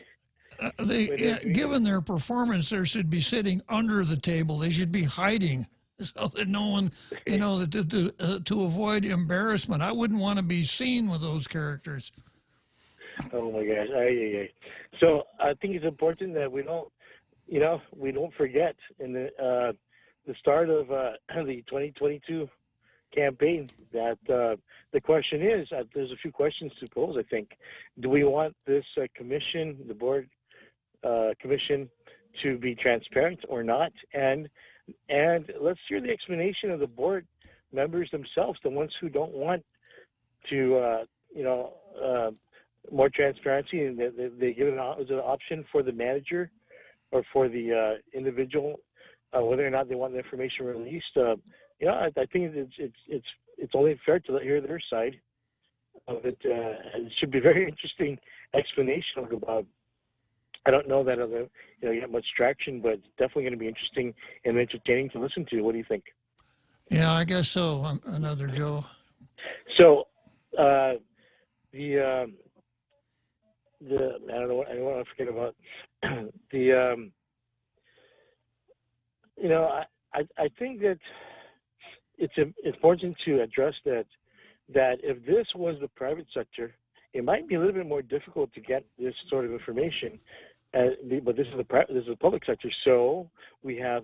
Given their performance, they should be sitting under the table. They should be hiding so that no one, to avoid embarrassment. I wouldn't want to be seen with those characters. Oh my gosh! So I think it's important that we don't forget in the start of the 2022 campaign that the question is, there's a few questions to pose. I think, do we want this commission, the board commission, to be transparent or not? And let's hear the explanation of the board members themselves, the ones who don't want to, more transparency, and they give it as an option for the manager or for the individual, whether or not they want the information released. I think it's only fair to hear their side of it. It should be a very interesting explanation about. I don't know that other get much traction, but it's definitely going to be interesting and entertaining to listen to. What do you think? Yeah, I guess so. Another Joe. So I don't want to forget about I think that it's important to address that if this was the private sector, it might be a little bit more difficult to get this sort of information. But this is the public sector, so we have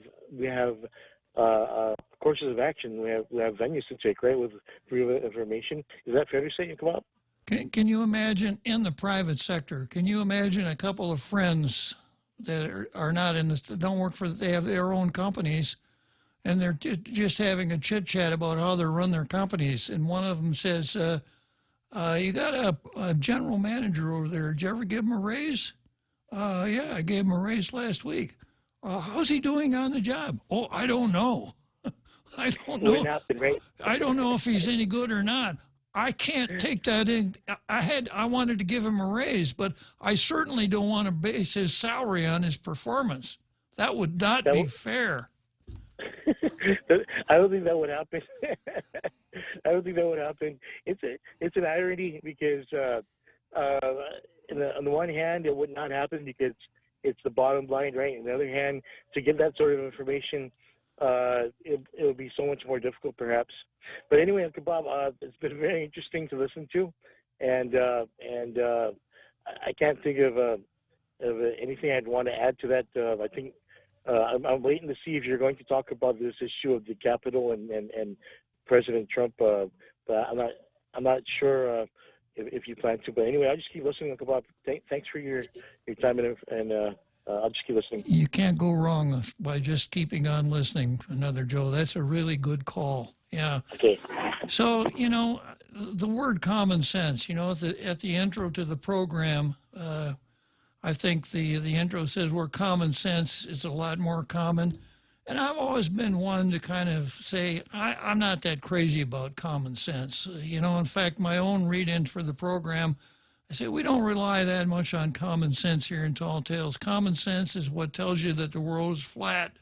courses of action. We have venues to take, right, with free information. Is that fair to say, Kabab? Can you imagine in the private sector? Can you imagine a couple of friends that are not in this, that don't work for, they have their own companies, and they're just having a chit chat about how they run their companies, and one of them says, "You got a general manager over there. Did you ever give him a raise?" "Yeah, I gave him a raise last week." "How's he doing on the job?" "Oh, I don't know. I don't know. I don't know if he's any good or not. I can't take that in. I wanted to give him a raise, but I certainly don't want to base his salary on his performance. That would not be fair." I don't think that would happen. I don't think that would happen. It's an irony because on the one hand, it would not happen because it's the bottom line, right? On the other hand, to get that sort of information, it would be so much more difficult, perhaps. But anyway, Kabab, it's been very interesting to listen to, and I can't think of anything I'd want to add to that. I think I'm waiting to see if you're going to talk about this issue of the Capitol and President Trump. But I'm not sure if you plan to. But anyway, I'll just keep listening, Kabab. Thanks for your time, and I'll just keep listening. You can't go wrong by just keeping on listening, Another Joe. That's a really good call. Yeah. Okay. So, the word common sense, at the intro to the program, I think the intro says where common sense is a lot more common. And I've always been one to kind of say, I'm not that crazy about common sense. In fact, my own read-in for the program, I say we don't rely that much on common sense here in Tall Tales. Common sense is what tells you that the world is flat,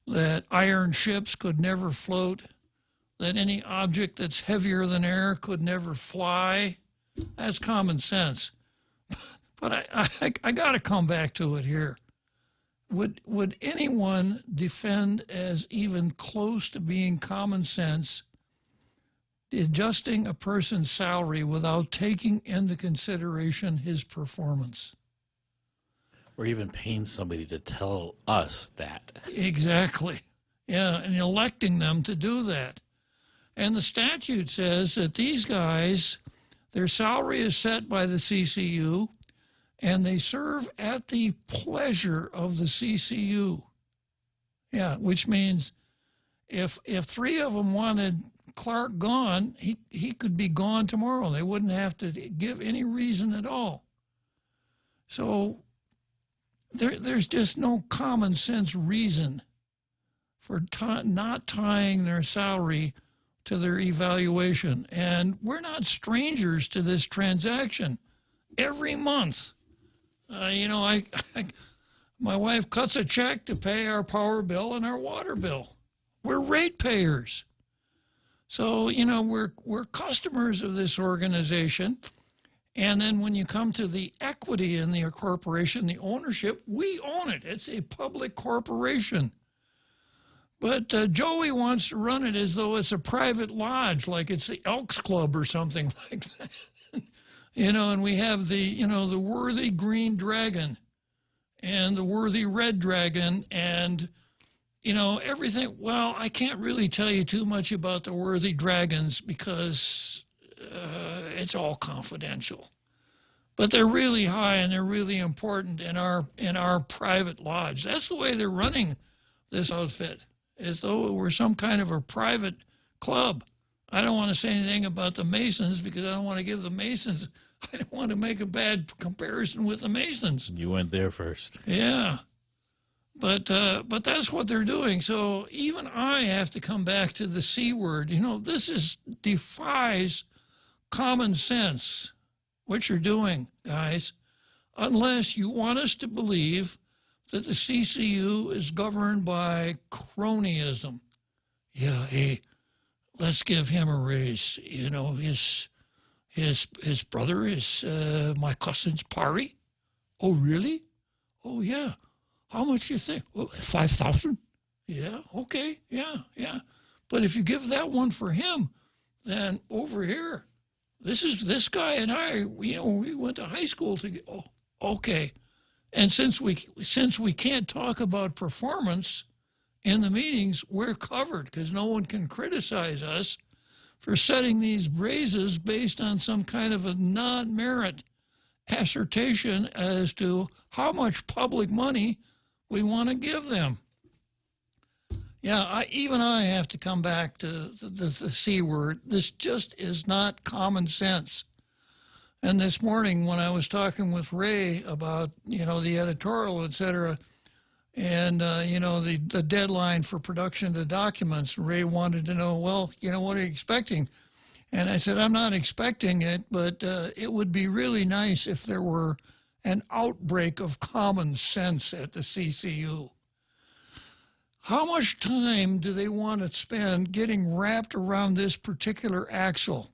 that iron ships could never float, that any object that's heavier than air could never fly. That's common sense. But I got to come back to it here. Would anyone defend as even close to being common sense adjusting a person's salary without taking into consideration his performance? Or even paying somebody to tell us that. Exactly. Yeah, and electing them to do that. And the statute says that these guys, Their salary is set by the CCU, and they serve at the pleasure of the CCU. Yeah, which means if 3 of them wanted Clark gone, he could be gone tomorrow. They wouldn't have to give any reason at all. So there's just no common sense reason for not tying their salary to their evaluation. And we're not strangers to this transaction. Every month, my wife cuts a check to pay our power bill and our water bill. We're ratepayers. So, we're customers of this organization. And then when you come to the equity in the corporation, the ownership, we own it. It's a public corporation. But Joey wants to run it as though it's a private lodge, like it's the Elks Club or something like that. And we have the worthy green dragon and the worthy red dragon and, everything. Well, I can't really tell you too much about the worthy dragons because it's all confidential. But they're really high and they're really important in our private lodge. That's the way they're running this outfit, as though it were some kind of a private club. I don't want to say anything about the Masons because I don't want to give the Masons, I don't want to make a bad comparison with the Masons. You went there first. Yeah. But that's what they're doing. So even I have to come back to the C word. This defies common sense, what you're doing, guys, unless you want us to believe that the CCU is governed by cronyism. Yeah, hey, let's give him a raise. His brother is my cousin's Pari. Oh, really? Oh, yeah. How much do you think? Well, 5,000? Yeah, okay, yeah. But if you give that one for him, then over here, this guy and I, we went to high school together. Oh, okay. And since we can't talk about performance in the meetings, we're covered because no one can criticize us for setting these raises based on some kind of a non-merit assertion as to how much public money we want to give them. Yeah, I have to come back to the C word. This just is not common sense. And this morning when I was talking with Ray about, the editorial, et cetera, and, the deadline for production of the documents, Ray wanted to know, well, what are you expecting? And I said, I'm not expecting it, but it would be really nice if there were an outbreak of common sense at the CCU. How much time do they want to spend getting wrapped around this particular axle?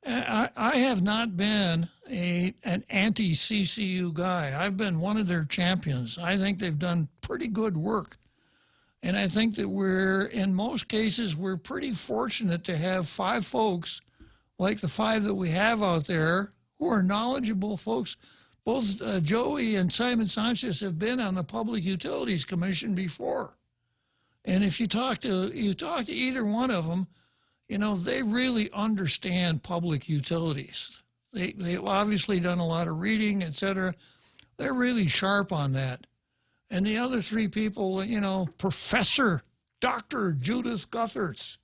I have not been an anti-CCU guy. I've been one of their champions. I think they've done pretty good work. And I think that in most cases, we're pretty fortunate to have 5 folks like the 5 that we have out there who are knowledgeable folks. Both Joey and Simon Sanchez have been on the Public Utilities Commission before. And if you talk to either one of them, they really understand public utilities. They've obviously done a lot of reading, et cetera. They're really sharp on that. And the other 3 people, Professor Dr. Judith Guthertz,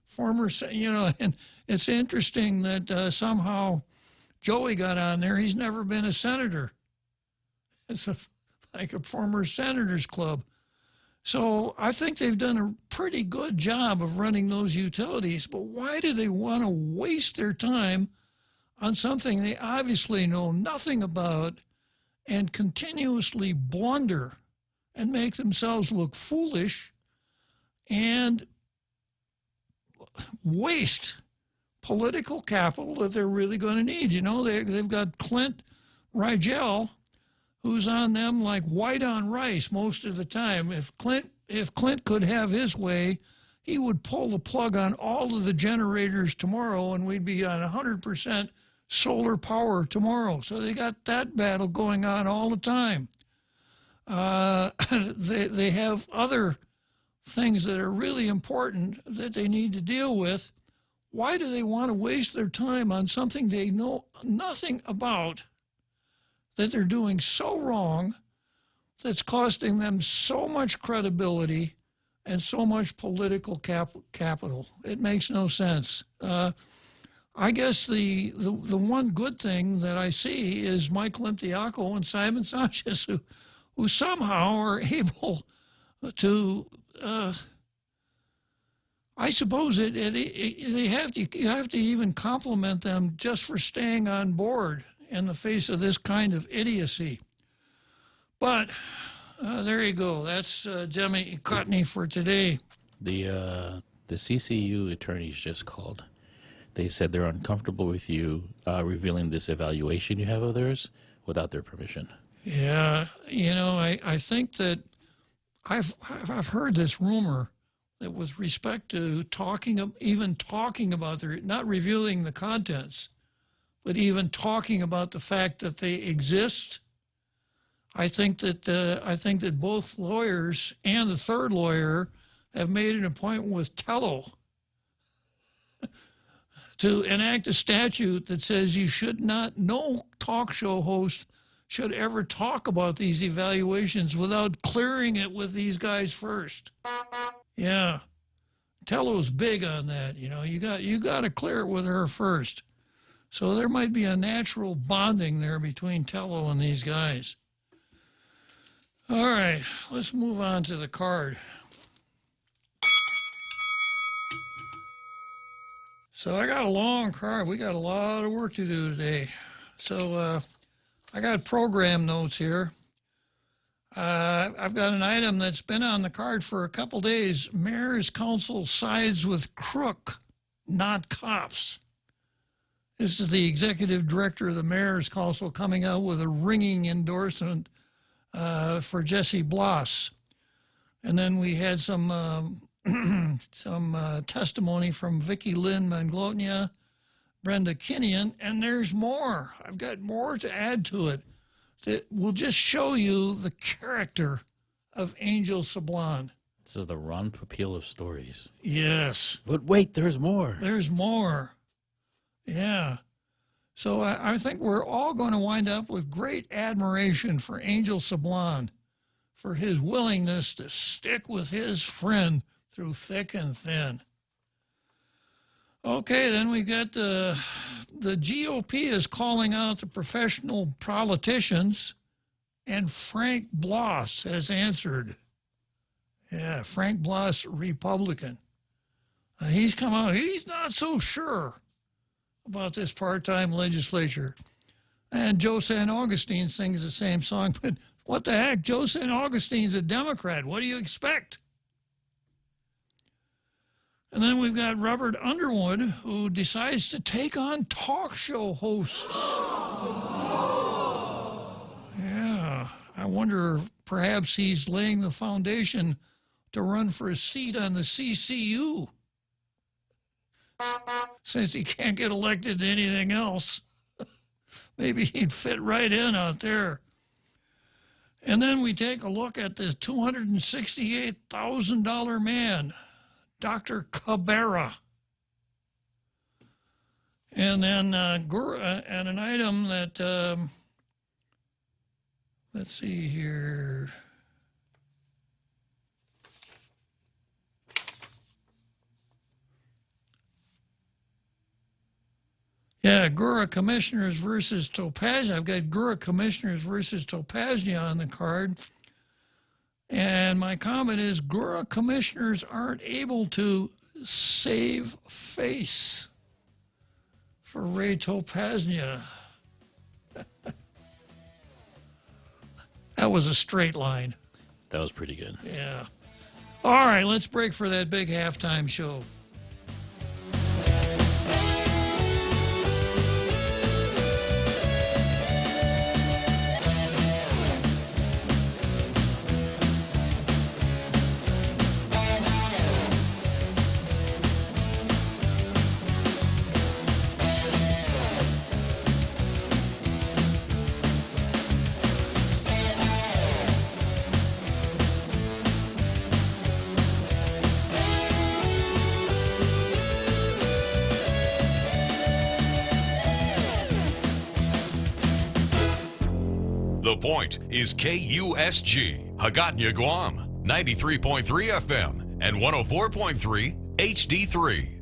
former, and it's interesting that somehow Joey got on there. He's never been a senator. It's like a former senator's club. So I think they've done a pretty good job of running those utilities, but why do they want to waste their time on something they obviously know nothing about and continuously blunder and make themselves look foolish and waste political capital that they're really going to need? They've got Clint Rigel, who's on them like white on rice most of the time. If Clint could have his way, he would pull the plug on all of the generators tomorrow and we'd be on 100% solar power tomorrow. So they got that battle going on all the time. They have other things that are really important that they need to deal with. Why do they want to waste their time on something they know nothing about, that they're doing so wrong, that's costing them so much credibility and so much political capital? It makes no sense. I guess the one good thing that I see is Mike Limpiaco and Simon Sanchez, who somehow are able to, I suppose you have to even compliment them just for staying on board in the face of this kind of idiocy. But there you go. That's Jemmy Cotney for today. The CCU attorneys just called. They said they're uncomfortable with you revealing this evaluation you have of theirs without their permission. Yeah, I think that I've heard this rumor that with respect to even talking about their, not revealing the contents, but even talking about the fact that they exist. I think that both lawyers and the third lawyer have made an appointment with Tello to enact a statute that says no talk show host should ever talk about these evaluations without clearing it with these guys first. Yeah. Tello's big on that. You got to clear it with her first. So there might be a natural bonding there between Tello and these guys. All right, let's move on to the card. So I got a long card. We got a lot of work to do today. So I got program notes here. I've got an item that's been on the card for a couple days. Mayor's Council sides with crook, not cops. This is the executive director of the Mayor's Council coming out with a ringing endorsement for Jesse Bloss. And then we had some testimony from Vicki Lynn Manglotnia, Brenda Kinnian, and there's more. I've got more to add to it that will just show you the character of Angel Sablon. This is the Ron Popeil of stories. Yes. But wait, there's more. There's more. Yeah. So I think we're all going to wind up with great admiration for Angel Sablon, for his willingness to stick with his friend through thick and thin. Okay, then we got the GOP is calling out the professional politicians, and Frank Bloss has answered. Yeah, Frank Bloss, Republican. He's come out, he's not so sure about this part-time legislature. And Joe San Augustine sings the same song, but what the heck? Joe San Augustine's a Democrat. What do you expect? And then we've got Robert Underwood, who decides to take on talk show hosts. Yeah, I wonder if perhaps he's laying the foundation to run for a seat on the CCU, since he can't get elected to anything else. Maybe he'd fit right in out there. And then we take a look at this $268,000 man, Dr. Cabrera. And then and an item that, let's see here. Yeah, Gura Commissioners versus Topaznia. I've got Gura Commissioners versus Topaznia on the card. And my comment is Gura Commissioners aren't able to save face for Ray Topaznia. That was a straight line. That was pretty good. Yeah. All right, let's break for that big halftime show. Point is KUSG, Hagåtña, Guam, 93.3 FM and 104.3 HD3.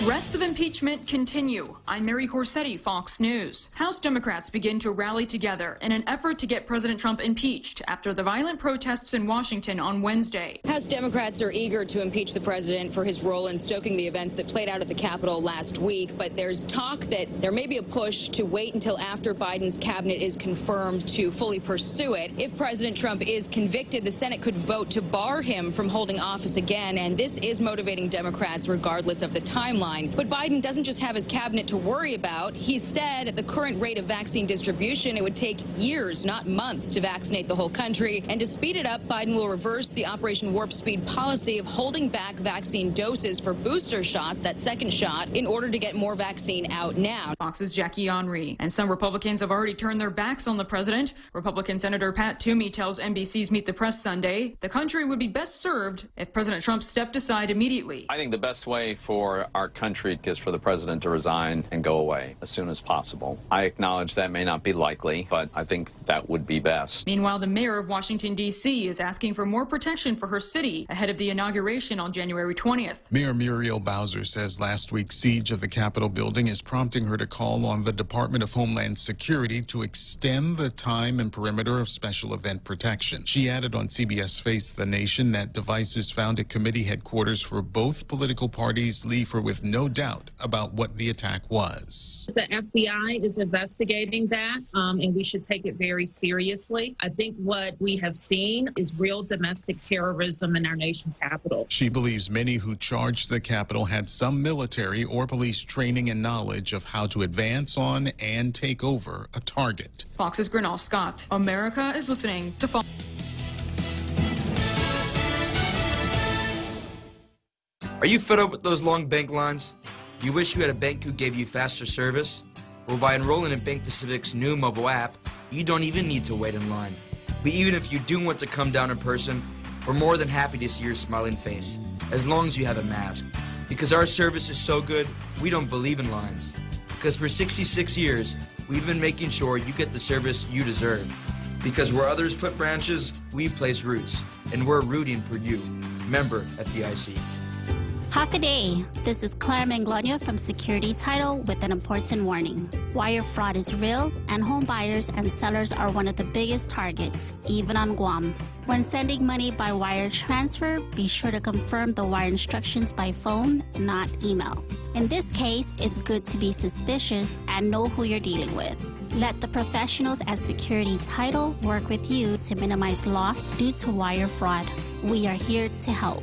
Threats of impeachment continue. I'm Mary Corsetti, Fox News. House Democrats begin to rally together in an effort to get President Trump impeached after the violent protests in Washington on Wednesday. House Democrats are eager to impeach the president for his role in stoking the events that played out at the Capitol last week, but there's talk that there may be a push to wait until after Biden's cabinet is confirmed to fully pursue it. If President Trump is convicted, the Senate could vote to bar him from holding office again, and this is motivating Democrats regardless of the timeline. But Biden doesn't just have his cabinet to worry about. He said at the current rate of vaccine distribution, it would take years, not months, to vaccinate the whole country. And to speed it up, Biden will reverse the Operation Warp Speed policy of holding back vaccine doses for booster shots, that second shot, in order to get more vaccine out now. Fox's Jackie Henry. And some Republicans have already turned their backs on the president. Republican Senator Pat Toomey tells NBC's Meet the Press Sunday the country would be best served if President Trump stepped aside immediately. I think the best way for our country is for the president to resign and go away as soon as possible. I acknowledge that may not be likely, but I think that would be best. Meanwhile, the mayor of Washington, D.C. is asking for more protection for her city ahead of the inauguration on January 20th. Mayor Muriel Bowser says last week's siege of the Capitol building is prompting her to call on the Department of Homeland Security to extend the time and perimeter of special event protection. She added on CBS Face the Nation that devices found at committee headquarters for both political parties leave her with no doubt about what the attack was. The FBI is investigating that, and we should take it very seriously. I think what we have seen is real domestic terrorism in our nation's capital. She believes many who charged the Capitol had some military or police training and knowledge of how to advance on and take over a target. Fox's Grinall Scott. America is listening to Fox. Are you fed up with those long bank lines? You wish you had a bank who gave you faster service? Well, by enrolling in Bank Pacific's new mobile app, you don't even need to wait in line. But even if you do want to come down in person, we're more than happy to see your smiling face, as long as you have a mask. Because our service is so good, we don't believe in lines. Because for 66 years, we've been making sure you get the service you deserve. Because where others put branches, we place roots. And we're rooting for you. Member FDIC. Half a day. This is Claire Manglona from Security Title with an important warning. Wire fraud is real, and home buyers and sellers are one of the biggest targets, even on Guam. When sending money by wire transfer, be sure to confirm the wire instructions by phone, not email. In this case, it's good to be suspicious and know who you're dealing with. Let the professionals at Security Title work with you to minimize loss due to wire fraud. We are here to help.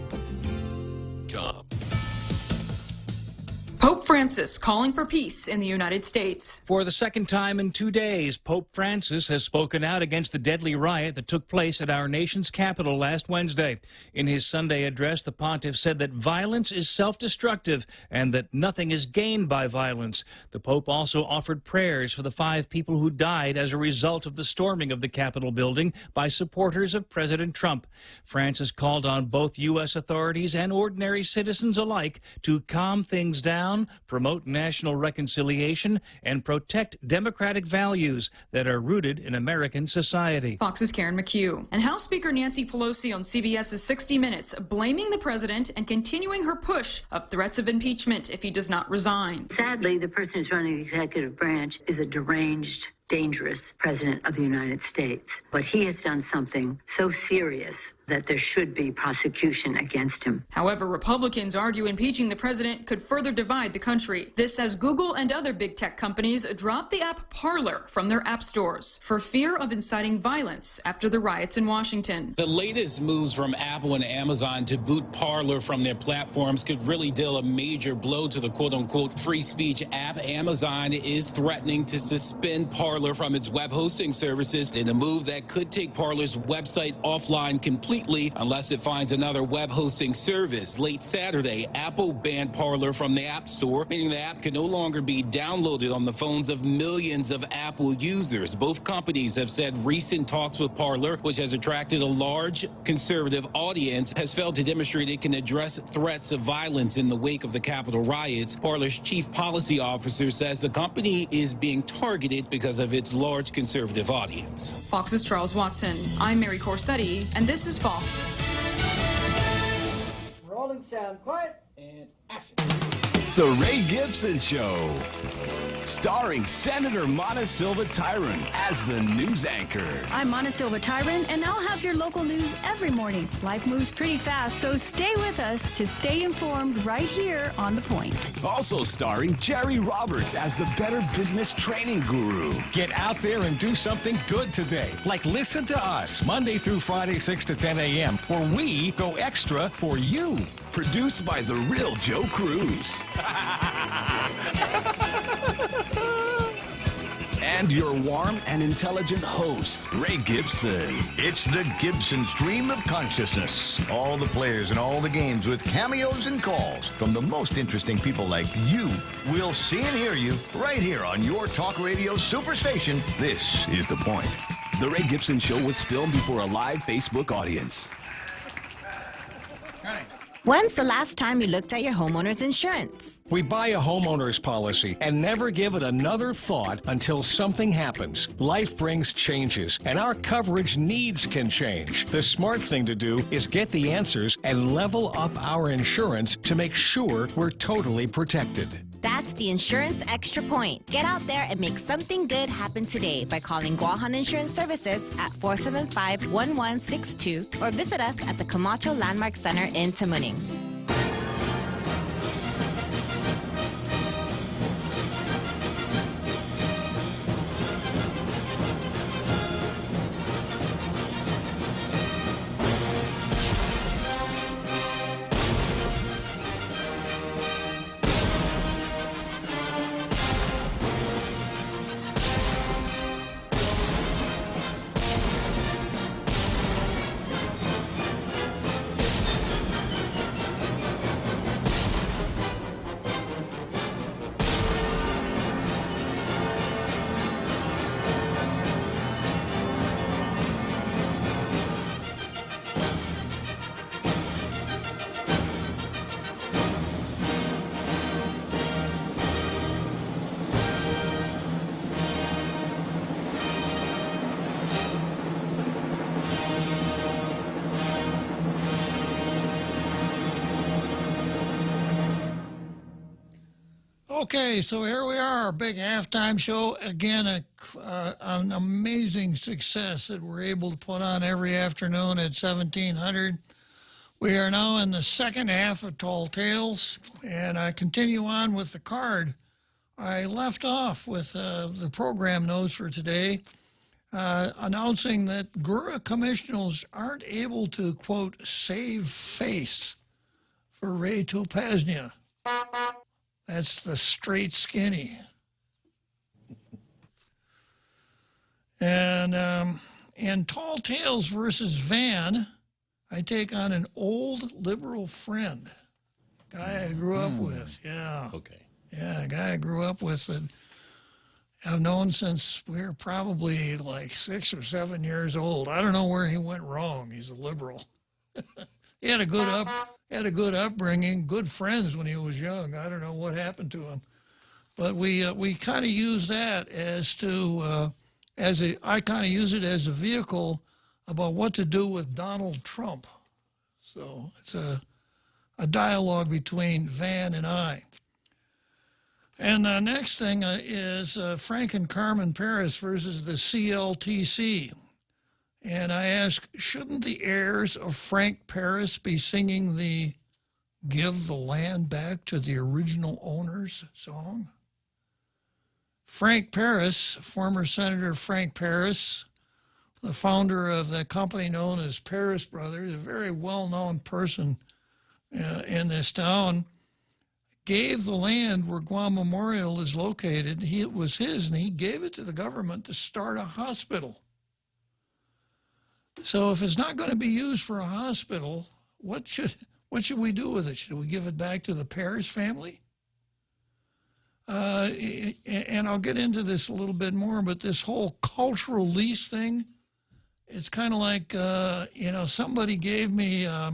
Pope Francis calling for peace in the United States. For the second time in 2 days, Pope Francis has spoken out against the deadly riot that took place at our nation's capital last Wednesday. In his Sunday address, the pontiff said that violence is self-destructive and that nothing is gained by violence. The Pope also offered prayers for the 5 people who died as a result of the storming of the Capitol building by supporters of President Trump. Francis called on both U.S. authorities and ordinary citizens alike to calm things down, promote national reconciliation, and protect democratic values that are rooted in American society. Fox's Karen McHugh. And House Speaker Nancy Pelosi on CBS's 60 Minutes blaming the president and continuing her push of threats of impeachment if he does not resign. Sadly, the person who's running the executive branch is a deranged, dangerous president of the United States. But he has done something so serious that there should be prosecution against him. However, Republicans argue impeaching the president could further divide the country. This as Google and other big tech companies drop the app Parler from their app stores for fear of inciting violence after the riots in Washington. The latest moves from Apple and Amazon to boot Parler from their platforms could really deal a major blow to the quote-unquote free speech app. Amazon is threatening to suspend Parler from its web hosting services in a move that could take Parler's website offline completely unless it finds another web hosting service. Late Saturday, Apple banned Parler from the App Store, meaning the app can no longer be downloaded on the phones of millions of Apple users. Both companies have said recent talks with Parler, which has attracted a large conservative audience, has failed to demonstrate it can address threats of violence in the wake of the Capitol riots. Parler's chief policy officer says the company is being targeted because of of its large conservative audience. Fox's Charles Watson. I'm Mary Corsetti, and this is Fox. Rolling sound, quiet, and action. The Ray Gibson Show, starring Senator Mona Silva Tyron as the news anchor. I'm Mona Silva Tyron, and I'll have your local news every morning. Life moves pretty fast, so stay with us to stay informed right here on The Point. Also starring Jerry Roberts as the Better Business Training Guru. Get out there and do something good today. Like listen to us, Monday through Friday, 6 to 10 a.m., where we go extra for you. Produced by the real Joe Cruz. And your warm and intelligent host, Ray Gibson. It's the Gibson stream of consciousness. All the players and all the games with cameos and calls from the most interesting people like you. We'll see and hear you right here on your talk radio superstation. This is The Point. The Ray Gibson Show was filmed before a live Facebook audience. When's the last time you looked at your homeowner's insurance? We buy a homeowner's policy and never give it another thought until something happens. Life brings changes, and our coverage needs can change. The smart thing to do is get the answers and level up our insurance to make sure we're totally protected. That's the Insurance Extra Point. Get out there and make something good happen today by calling Guahan Insurance Services at 475-1162 or visit us at the Camacho Landmark Center in Tamuning. Okay, so here we are, our big halftime show. Again, an amazing success that we're able to put on every afternoon at 1700. We are now in the second half of Tall Tales, and I continue on with the card. I left off with the program notes for today, announcing that Gura commissioners aren't able to, quote, save face for Ray Topaznia. That's the straight skinny. And in Tall Tales versus Van, I take on an old liberal friend, guy I grew up with. Yeah. Okay. Yeah, a guy I grew up with that I've known since we were probably like 6 or 7 years old. I don't know where he went wrong. He's a liberal. He had a good upbringing, good friends when he was young. I don't know what happened to him, but we kind of use that I kind of use it as a vehicle about what to do with Donald Trump. So it's a dialogue between Van and I. And the next thing is Frank and Carmen Paris versus the CLTC. And I ask, shouldn't the heirs of Frank Paris be singing the Give the Land Back to the Original Owners song? Frank Paris, former Senator Frank Paris, the founder of the company known as Paris Brothers, a very well-known person in this town, gave the land where Guam Memorial is located. It was his, and he gave it to the government to start a hospital. So if it's not going to be used for a hospital, what should we do with it? Should we give it back to the Paris family? And I'll get into this a little bit more, but this whole cultural lease thing, it's kind of like, somebody gave me a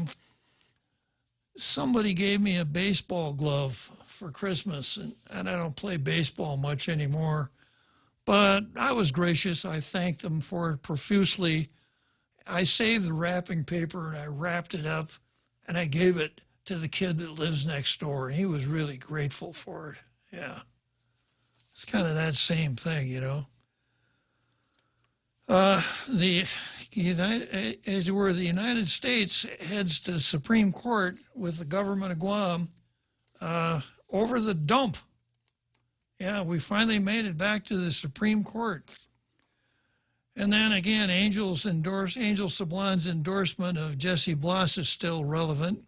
baseball glove for Christmas, and I don't play baseball much anymore. But I was gracious. I thanked them for it profusely. I saved the wrapping paper and I wrapped it up and I gave it to the kid that lives next door. He was really grateful for it. Yeah. It's kind of that same thing, you know. The United States heads to Supreme Court with the government of Guam over the dump. Yeah, we finally made it back to the Supreme Court. And then again, Angel Sablon's endorsement of Jesse Bloss is still relevant.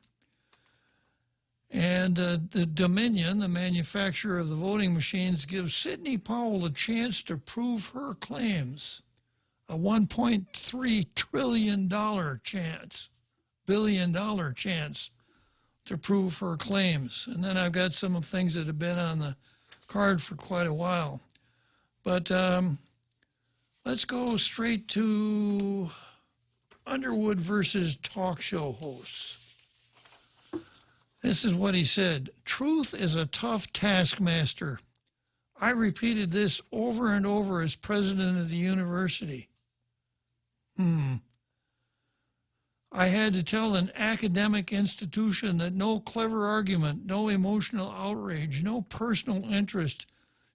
And the Dominion, the manufacturer of the voting machines, gives Sidney Powell a chance to prove her claims. A $1.3 trillion chance, billion-dollar chance to prove her claims. And then I've got some things that have been on the card for quite a while. But let's go straight to Underwood versus talk show hosts. This is what he said. Truth is a tough taskmaster. I repeated this over and over as president of the university. I had to tell an academic institution that no clever argument, no emotional outrage, no personal interest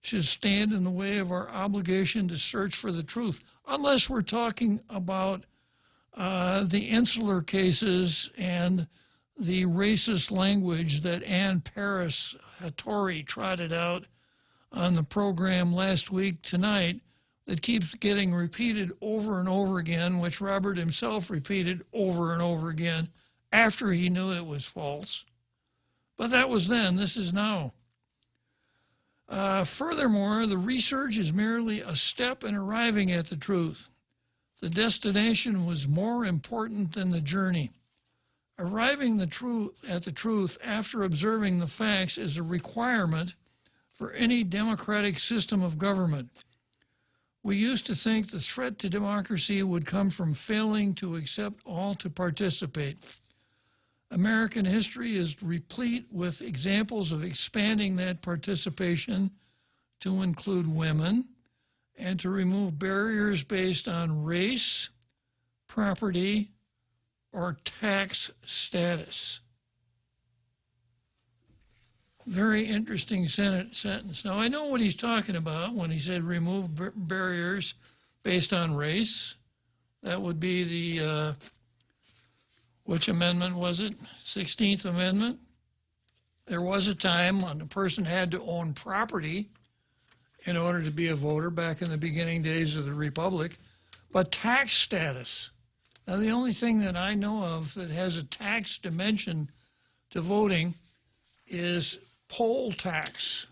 should stand in the way of our obligation to search for the truth, unless we're talking about the insular cases and the racist language that Ann Paris Hattori trotted out on the program last week tonight that keeps getting repeated over and over again, which Robert himself repeated over and over again after he knew it was false. But that was then, this is now. Furthermore, the research is merely a step in arriving at the truth. The destination was more important than the journey. Arriving at the truth after observing the facts is a requirement for any democratic system of government. We used to think the threat to democracy would come from failing to accept all to participate. American history is replete with examples of expanding that participation to include women and to remove barriers based on race, property, or tax status. Very interesting sentence. Now, I know what he's talking about when he said remove barriers based on race. That would be the, which amendment was it? 16th Amendment. There was a time when a person had to own property in order to be a voter back in the beginning days of the Republic. But tax status. Now, the only thing that I know of that has a tax dimension to voting is poll tax.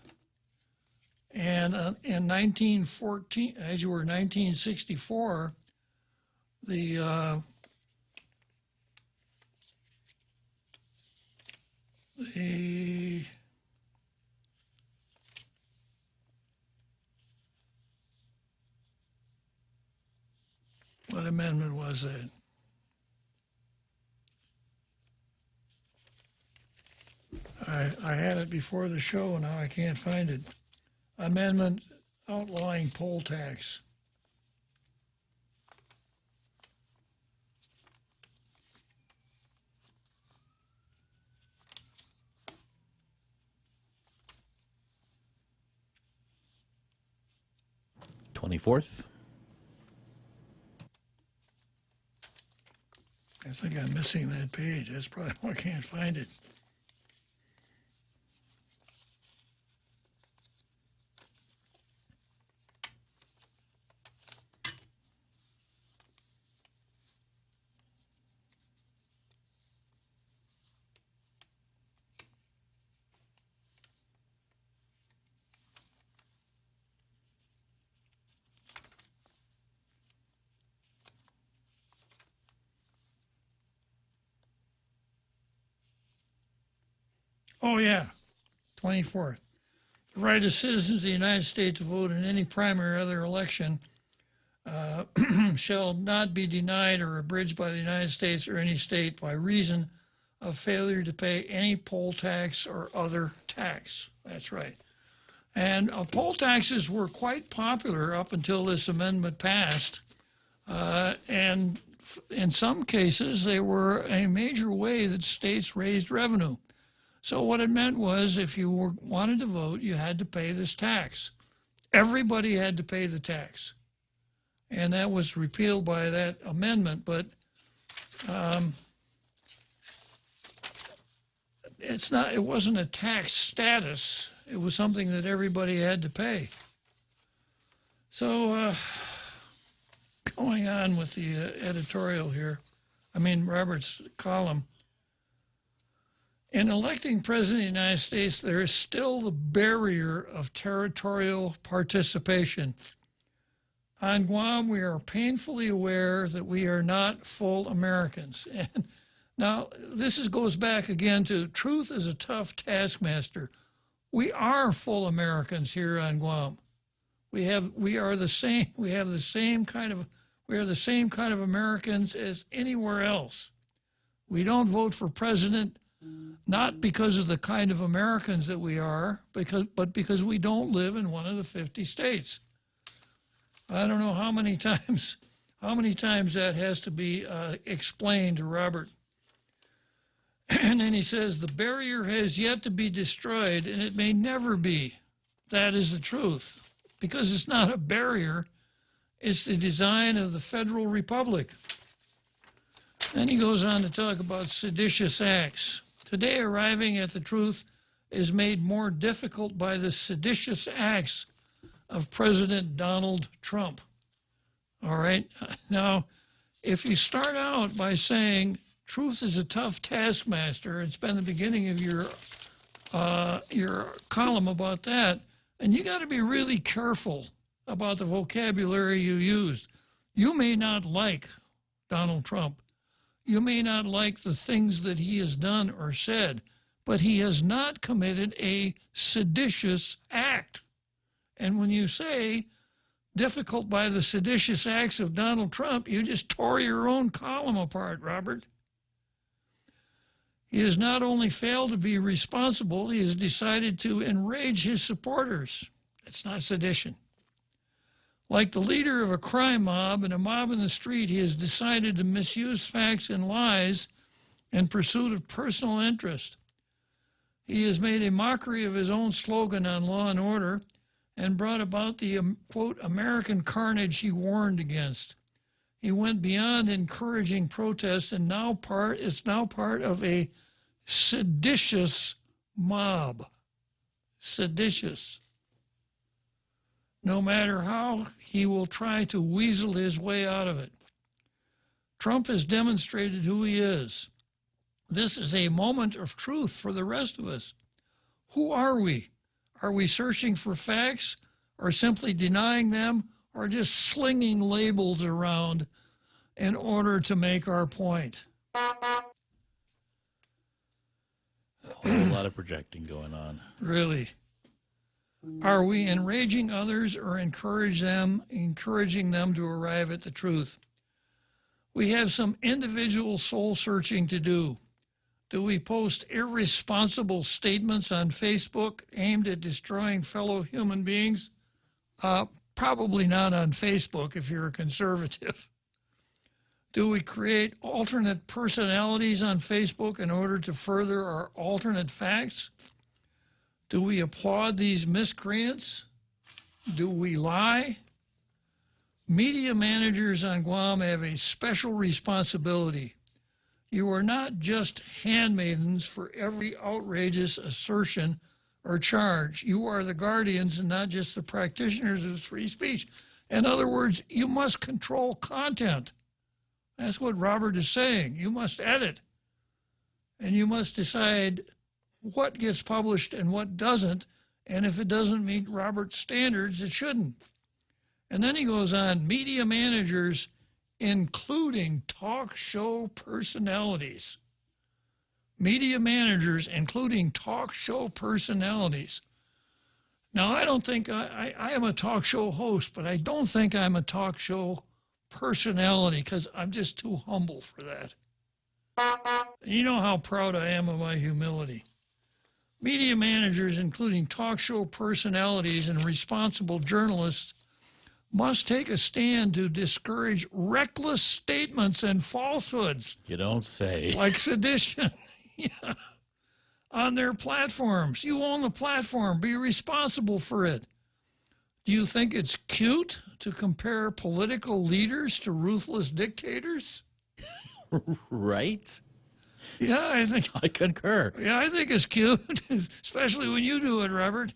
And in 1914, as you were 1964, the what amendment was that? I had it before the show, and now I can't find it. Amendment outlawing poll tax. $24th. I think I'm missing that page. That's probably why I can't find it. Oh, yeah, 24th. The right of citizens of the United States to vote in any primary or other election shall not be denied or abridged by the United States or any state by reason of failure to pay any poll tax or other tax. That's right. And poll taxes were quite popular up until this amendment passed. And in some cases, they were a major way that states raised revenue. So what it meant was if you wanted to vote, you had to pay this tax. Everybody had to pay the tax. And that was repealed by that amendment. But it wasn't a tax status. It was something that everybody had to pay. So going on with the editorial here, Robert's column. In electing President of the United States, there is still the barrier of territorial participation. On Guam, we are painfully aware that we are not full Americans. And now, this goes back again to truth is a tough taskmaster. We are full Americans here on Guam. We are the same kind of Americans as anywhere else. We don't vote for president not because of the kind of Americans that we are, but because we don't live in one of the 50 states. I don't know how many times that has to be explained to Robert. And then he says, the barrier has yet to be destroyed, and it may never be. That is the truth. Because it's not a barrier, it's the design of the Federal Republic. Then he goes on to talk about seditious acts. Today, arriving at the truth is made more difficult by the seditious acts of President Donald Trump. All right? Now, if you start out by saying truth is a tough taskmaster, it's been the beginning of your column about that, and you got to be really careful about the vocabulary you used. You may not like Donald Trump. You may not like the things that he has done or said, but he has not committed a seditious act. And when you say difficult by the seditious acts of Donald Trump, you just tore your own column apart, Robert. He has not only failed to be responsible, he has decided to enrage his supporters. It's not sedition. Like the leader of a crime mob and a mob in the street, he has decided to misuse facts and lies in pursuit of personal interest. He has made a mockery of his own slogan on law and order and brought about the, quote, American carnage he warned against. He went beyond encouraging protests and it's now part of a seditious mob. Seditious. No matter how, he will try to weasel his way out of it. Trump has demonstrated who he is. This is a moment of truth for the rest of us. Who are we? Are we searching for facts or simply denying them or just slinging labels around in order to make our point? A whole lot of projecting going on. Really. Are we enraging others or encouraging them to arrive at the truth? We have some individual soul searching to do. Do we post irresponsible statements on Facebook aimed at destroying fellow human beings? Probably not on Facebook if you're a conservative. Do we create alternate personalities on Facebook in order to further our alternate facts? Do we applaud these miscreants? Do we lie? Media managers on Guam have a special responsibility. You are not just handmaidens for every outrageous assertion or charge. You are the guardians and not just the practitioners of free speech. In other words, you must control content. That's what Robert is saying. You must edit. And you must decide what gets published and what doesn't. And if it doesn't meet Robert's standards, it shouldn't. And then he goes on, media managers, including talk show personalities. Media managers, including talk show personalities. Now, I don't think I am a talk show host, but I don't think I'm a talk show personality because I'm just too humble for that. You know how proud I am of my humility. Media managers, including talk show personalities and responsible journalists, must take a stand to discourage reckless statements and falsehoods. You don't say. Like sedition. Yeah. On their platforms. You own the platform. Be responsible for it. Do you think it's cute to compare political leaders to ruthless dictators? Right? Yeah, I concur. Yeah, I think it's cute, especially when you do it, Robert.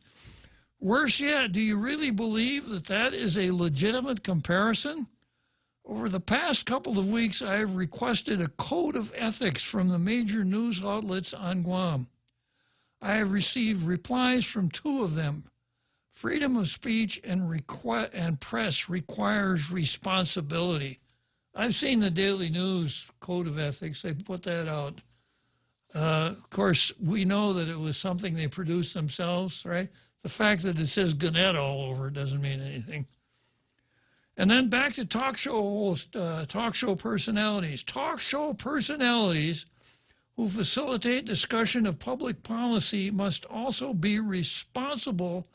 Worse yet, do you really believe that that is a legitimate comparison? Over the past couple of weeks, I have requested a code of ethics from the major news outlets on Guam. I have received replies from 2 of them. Freedom of speech and press requires responsibility. I've seen the Daily News Code of Ethics. They put that out. Of course, we know that it was something they produced themselves, right? The fact that it says Gannett all over doesn't mean anything. And then back to talk show personalities. Talk show personalities who facilitate discussion of public policy must also be responsible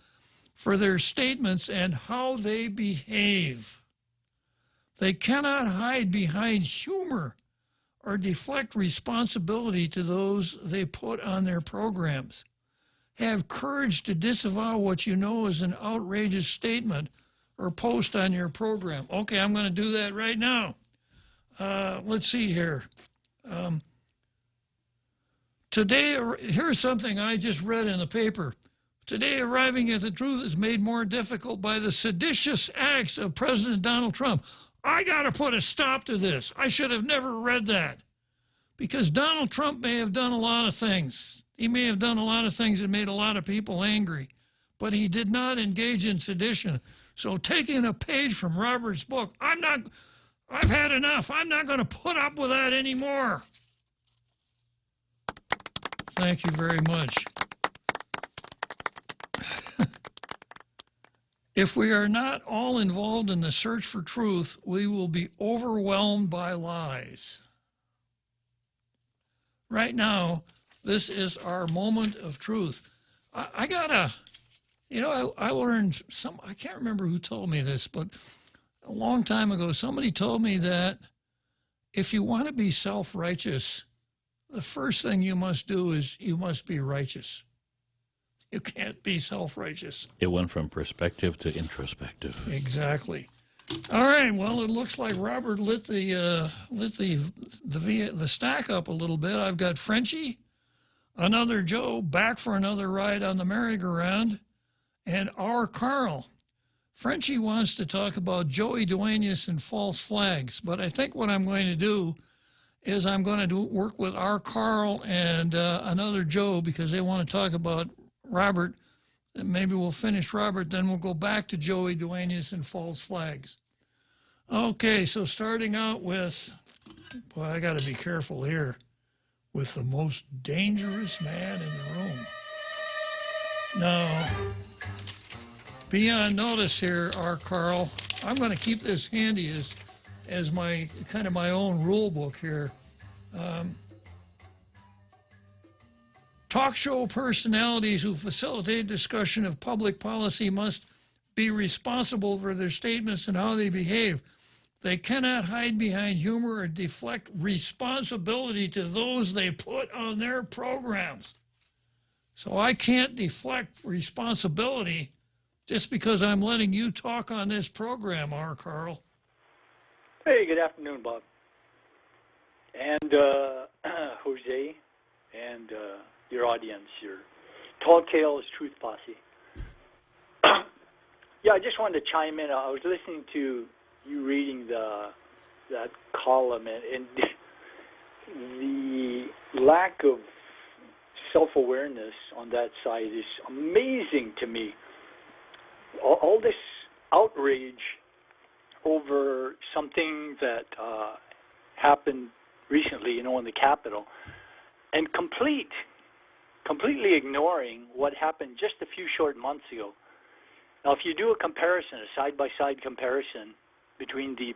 for their statements and how they behave. They cannot hide behind humor or deflect responsibility to those they put on their programs. Have courage to disavow what you know is an outrageous statement or post on your program. Okay, I'm going to do that right now. Let's see here. Today, here's something I just read in the paper. Today, arriving at the truth is made more difficult by the seditious acts of President Donald Trump. I got to put a stop to this. I should have never read that. Because Donald Trump may have done a lot of things. He may have done a lot of things that made a lot of people angry. But he did not engage in sedition. So taking a page from Robert's book, I've had enough. I'm not going to put up with that anymore. Thank you very much. If we are not all involved in the search for truth, we will be overwhelmed by lies. Right now, this is our moment of truth. I learned I can't remember who told me this, but a long time ago, somebody told me that if you want to be self-righteous, the first thing you must do is you must be righteous. You can't be self-righteous. It went from perspective to introspective. Exactly. All right. Well, it looks like Robert lit the stack up a little bit. I've got Frenchie, another Joe, back for another ride on the merry-go-round, and our Carl. Frenchie wants to talk about Joey Duenas and false flags, but I think what I'm going to do is I'm going to work with our Carl and another Joe because they want to talk about Robert. And maybe we'll finish Robert, then we'll go back to Joey Duenas and false flags. Okay, so starting out with, boy, I got to be careful here, with the most dangerous man in the room. Now, be on notice here, our Carl. I'm going to keep this handy as my kind of my own rule book here. Talk show personalities who facilitate discussion of public policy must be responsible for their statements and how they behave. They cannot hide behind humor or deflect responsibility to those they put on their programs. So I can't deflect responsibility just because I'm letting you talk on this program, R. Carl. Hey, good afternoon, Bob. And Jose, and your audience, your Tall Tales Truth Posse. Yeah, I just wanted to chime in. I was listening to you reading that column, and the lack of self-awareness on that side is amazing to me. All this outrage over something that happened recently, in the Capitol, and completely ignoring what happened just a few short months ago. Now, if you do a comparison, a side-by-side comparison between the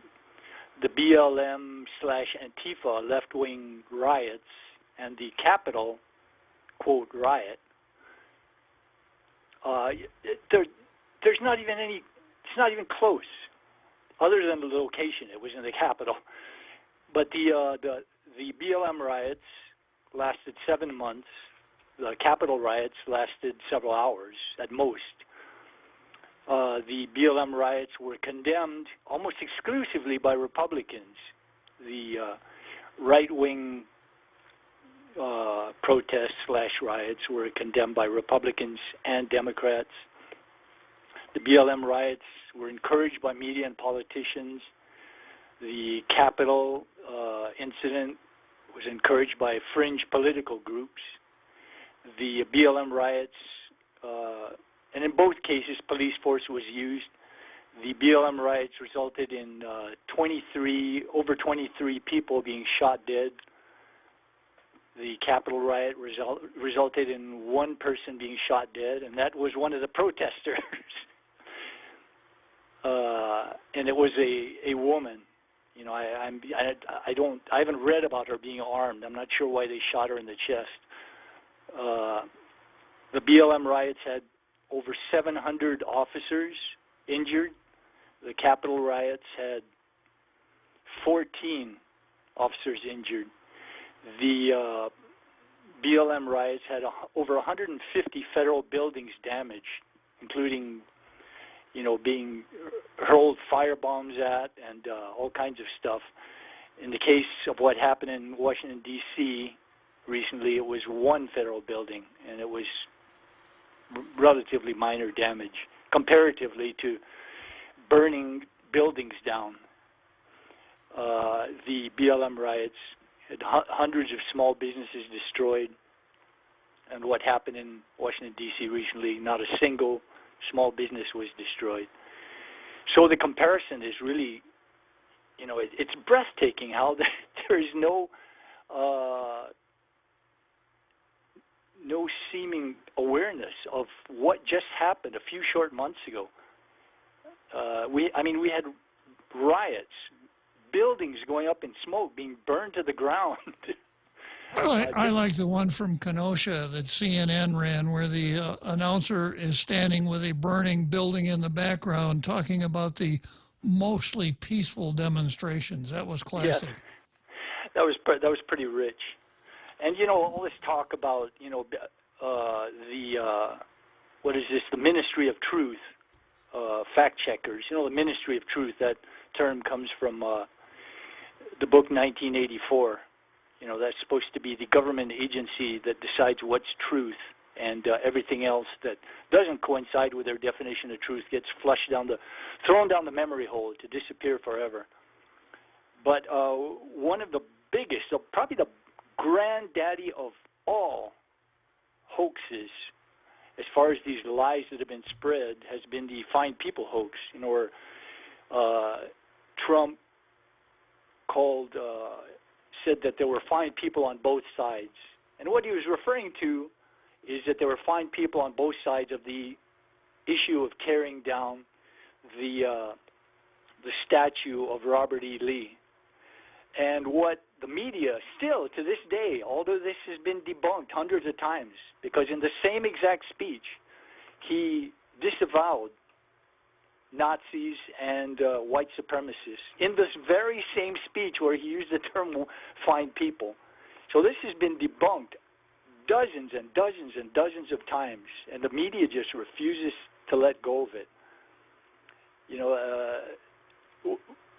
BLM/Antifa left-wing riots and the Capitol, quote, riot, there's not even any. It's not even close, other than the location. It was in the capital. But the BLM riots lasted 7 months. The Capitol riots lasted several hours at most. The BLM riots were condemned almost exclusively by Republicans. The right-wing protests/riots were condemned by Republicans and Democrats. The BLM riots were encouraged by media and politicians. The Capitol incident was encouraged by fringe political groups. The BLM riots, and in both cases, police force was used. The BLM riots resulted in over 23 people being shot dead. The Capitol riot resulted in one person being shot dead, and that was one of the protesters. And it was a woman. You know, I haven't read about her being armed. I'm not sure why they shot her in the chest. The BLM riots had over 700 officers injured. The Capitol riots had 14 officers injured. The BLM riots had over 150 federal buildings damaged, including, you know, being hurled firebombs at and all kinds of stuff. In the case of what happened in Washington, D.C. recently, it was one federal building, and it was relatively minor damage comparatively to burning buildings down. The BLM riots had hundreds of small businesses destroyed, and what happened in Washington, D.C. recently, not a single small business was destroyed. So the comparison is really, you know, it's breathtaking how there is no seeming awareness of what just happened a few short months ago. We had riots, buildings going up in smoke, being burned to the ground. I like the one from Kenosha that CNN ran, where the announcer is standing with a burning building in the background talking about the mostly peaceful demonstrations. That was classic. Yes. That was pretty rich. And, you know, all this talk about, you know, what is this, the Ministry of Truth, fact checkers. You know, the Ministry of Truth, that term comes from the book 1984. You know, that's supposed to be the government agency that decides what's truth, and everything else that doesn't coincide with their definition of truth gets thrown down the memory hole to disappear forever. But one of the biggest, probably the granddaddy of all hoaxes, as far as these lies that have been spread, has been the Fine People hoax. You know, where Trump said that there were fine people on both sides. And what he was referring to is that there were fine people on both sides of the issue of tearing down the statue of Robert E. Lee. And what the media still, to this day, although this has been debunked hundreds of times, because in the same exact speech, he disavowed Nazis and white supremacists in this very same speech where he used the term fine people. So this has been debunked dozens and dozens and dozens of times, and the media just refuses to let go of it. You know,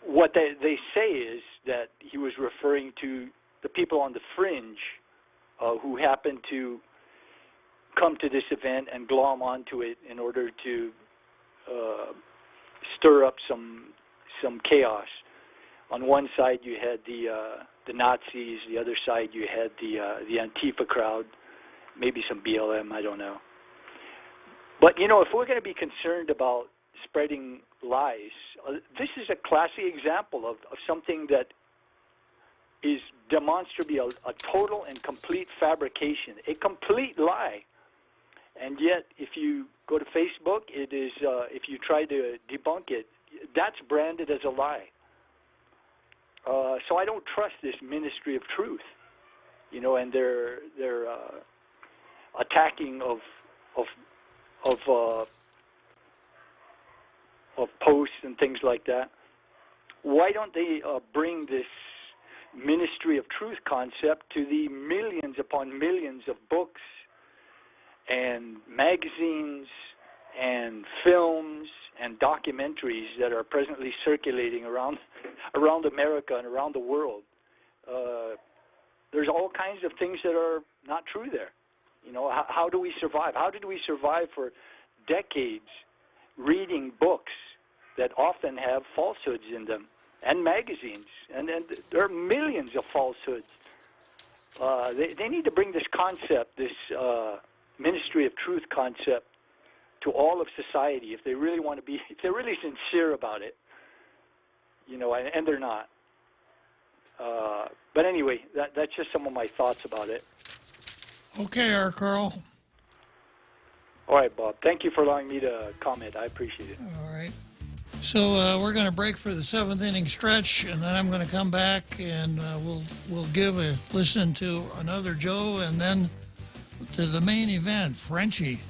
what they say is that he was referring to the people on the fringe who happened to come to this event and glom onto it in order to stir up some chaos. On one side you had the Nazis, the other side you had the Antifa crowd, maybe some BLM, I don't know. But you know, if we're going to be concerned about spreading lies, this is a classic example of something that is demonstrably a total and complete fabrication, a complete lie. And yet, if you go to Facebook, it is if you try to debunk it, that's branded as a lie. So I don't trust this Ministry of Truth, you know, and their attacking of posts and things like that. Why don't they bring this Ministry of Truth concept to the millions upon millions of books and magazines and films and documentaries that are presently circulating around America and around the world? There's all kinds of things that are not true there. You know, how do we survive? How did we survive for decades reading books that often have falsehoods in them, and magazines, and there are millions of falsehoods. They need to bring this concept, this Ministry of Truth concept, to all of society if they really want to be, if they're really sincere about it. You know, and they're not. But anyway, that's just some of my thoughts about it. Okay, our Carl. All right, Bob. Thank you for allowing me to comment. I appreciate it. All right. So we're going to break for the seventh inning stretch, and then I'm going to come back and we'll give a listen to another Joe, and then to the main event, Frenchie.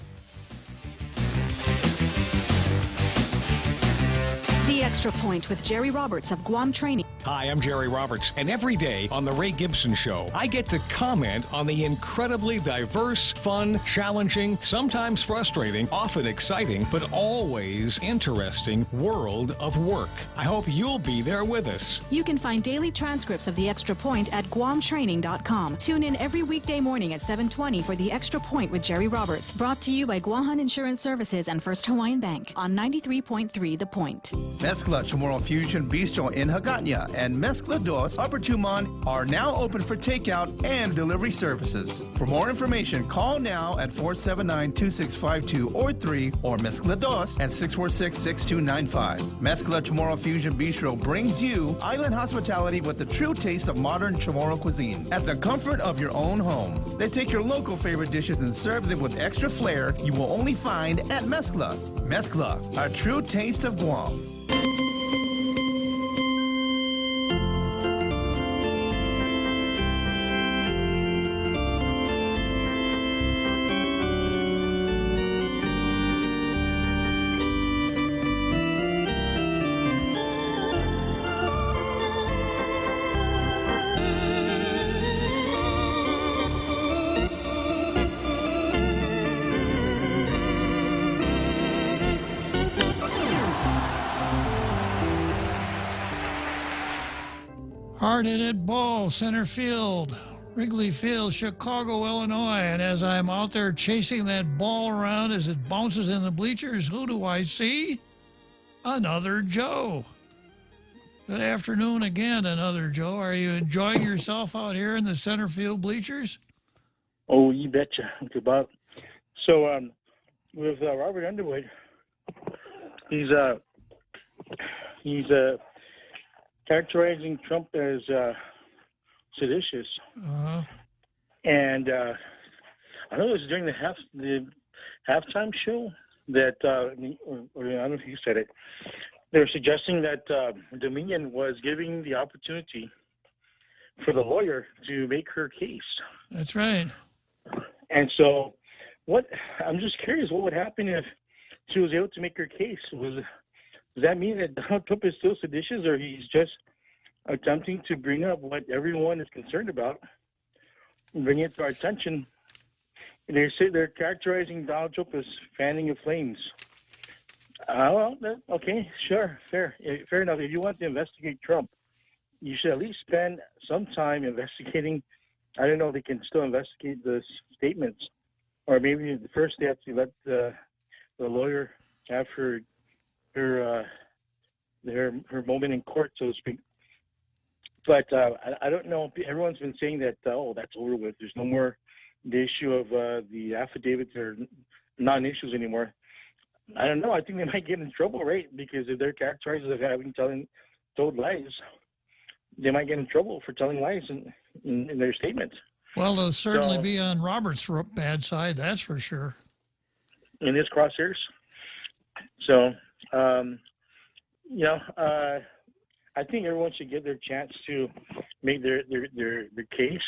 The Extra Point with Jerry Roberts of Guam Training. Hi, I'm Jerry Roberts, and every day on The Ray Gibson Show, I get to comment on the incredibly diverse, fun, challenging, sometimes frustrating, often exciting, but always interesting world of work. I hope you'll be there with us. You can find daily transcripts of The Extra Point at guamtraining.com. Tune in every weekday morning at 7:20 for The Extra Point with Jerry Roberts, brought to you by Guahan Insurance Services and First Hawaiian Bank on 93.3 The Point. Mezcla Chamorro Fusion Bistro in Hagåtña and Mezcla Dos Upper Tumon are now open for takeout and delivery services. For more information, call now at 479-2652 or 3 or Mezcla Dos at 646-6295. Mezcla Chamorro Fusion Bistro brings you island hospitality with the true taste of modern Chamorro cuisine at the comfort of your own home. They take your local favorite dishes and serve them with extra flair you will only find at Mezcla. Mezcla, a true taste of Guam. Hard-hitted ball, center field, Wrigley Field, Chicago, Illinois. And as I'm out there chasing that ball around as it bounces in the bleachers, who do I see? Another Joe. Good afternoon again, another Joe. Are you enjoying yourself out here in the center field bleachers? Oh, you betcha. Okay, Bob. So with Robert Underwood, he's characterizing Trump as seditious, and I know it was during the halftime show that or I don't know if you said it. They were suggesting that Dominion was giving the opportunity for the lawyer to make her case. That's right. And so, I'm just curious, what would happen if she was able to make her case? Does that mean that Donald Trump is still seditious, or he's just attempting to bring up what everyone is concerned about and bring it to our attention? And they're characterizing Donald Trump as fanning of flames. Okay, sure, fair enough. If you want to investigate Trump, you should at least spend some time investigating. I don't know if they can still investigate the statements, or maybe first they have to let the lawyer have her moment in court, so to speak. But I don't know. Everyone's been saying that, that's over with. There's no more the issue of the affidavits are non-issues anymore. I don't know. I think they might get in trouble, right? Because if they're characterized as having told lies, they might get in trouble for telling lies in their statements. Well, they'll certainly be on Robert's bad side, that's for sure. In his crosshairs. So, I think everyone should get their chance to make their case.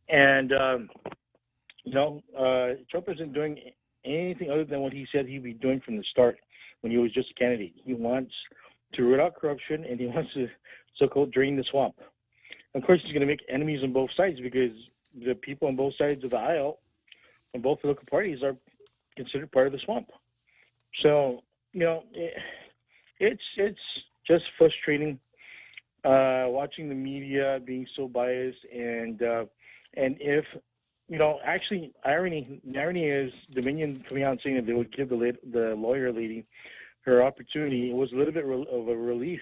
And, Trump isn't doing anything other than what he said he'd be doing from the start when he was just a candidate. He wants to root out corruption, and he wants to so-called drain the swamp. Of course, he's going to make enemies on both sides because the people on both sides of the aisle, on both political parties, are considered part of the swamp. So, it's just frustrating watching the media being so biased, and if actually, the irony is Dominion coming out and saying that they would give the lawyer lady her opportunity. It was a little bit of a relief,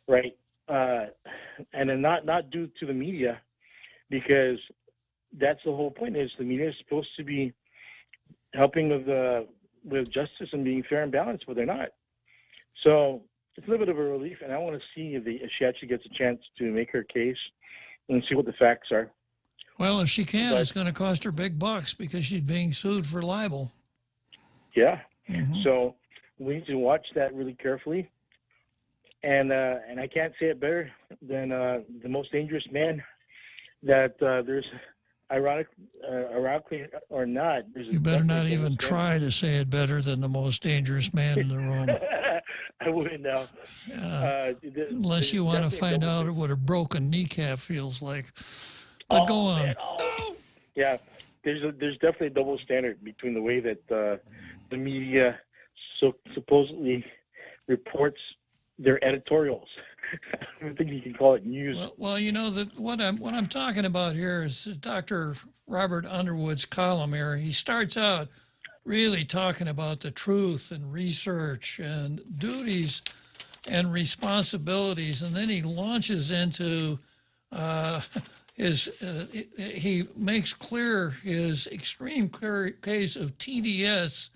right? And then not due to the media, because that's the whole point. Is the media is supposed to be helping with justice and being fair and balanced, but they're not. So it's a little bit of a relief, and I want to see if she actually gets a chance to make her case and see what the facts are. Well, if she can, it's going to cost her big bucks because she's being sued for libel. Yeah. Mm-hmm. So we need to watch that really carefully. And I can't say it better than the most dangerous man that there's, ironically or not. You better not even try to say it better than the most dangerous man in the room. I wouldn't know. Unless you want to find out what a broken kneecap feels like. But go on. Man, Yeah, there's definitely a double standard between the way that the media supposedly reports their editorials. I don't think you can call it news. Well, what I'm talking about here is Dr. Robert Underwood's column here. He starts out really talking about the truth and research and duties and responsibilities, and then he launches into he makes clear his extreme case of TDS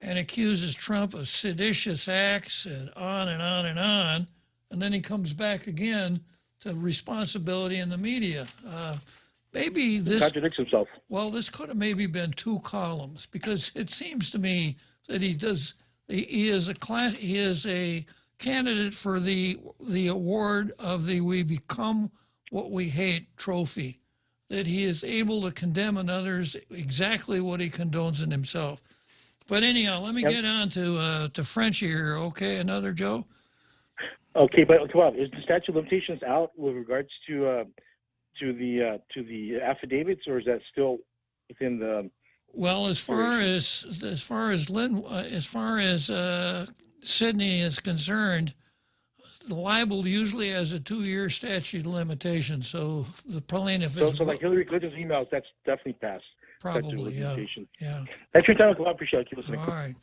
and accuses Trump of seditious acts and on and on and on. And then he comes back again to responsibility in the media. Maybe this contradicts himself. Well, this could have maybe been two columns, because it seems to me that he is a candidate for the award of the "We Become What We Hate" trophy, that he is able to condemn in others exactly what he condones in himself. But anyhow, let me get on to Frenchie here. Okay, another Joe. Okay, but come on, is the statute of limitations out with regards to the affidavits, or is that still within the? Well, as far as Sydney is concerned, the libel usually has a 2-year statute of limitations. So the plaintiff is. So like Hillary Clinton's emails, that's definitely passed. Probably, yeah. Thanks for your time. I appreciate it. Keep listening. All right.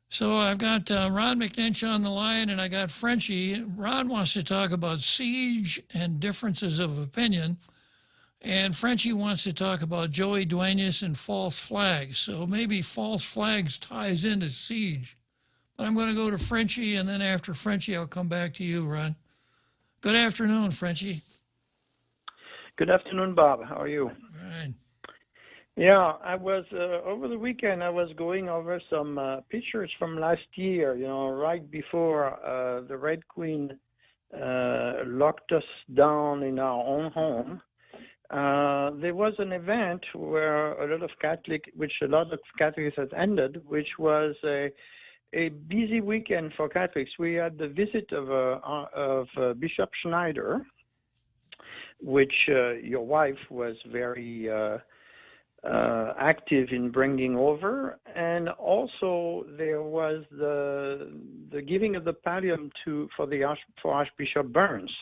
So I've got Ron McNinch on the line, and I got Frenchie. Ron wants to talk about siege and differences of opinion, and Frenchie wants to talk about Joey Duenas and false flags. So maybe false flags ties into siege. But I'm going to go to Frenchie, and then after Frenchie, I'll come back to you, Ron. Good afternoon, Frenchie. Good afternoon, Bob. How are you? Fine. Yeah, I was over the weekend. I was going over some pictures from last year. Right before the Red Queen locked us down in our own home. There was an event where a lot of Catholics attended, which was a busy weekend for Catholics. We had the visit of Bishop Schneider, which your wife was very active in bringing over, and also there was the giving of the pallium for Archbishop Burns.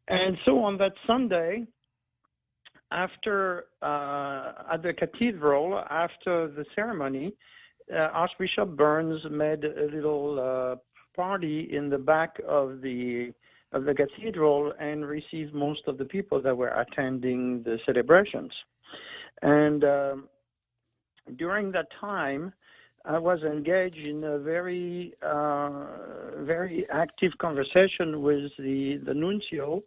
And so on that Sunday, after at the cathedral, after the ceremony, Archbishop Burns made a little party in the back of the cathedral and received most of the people that were attending the celebrations. And during that time, I was engaged in a very, very active conversation with the nuncio,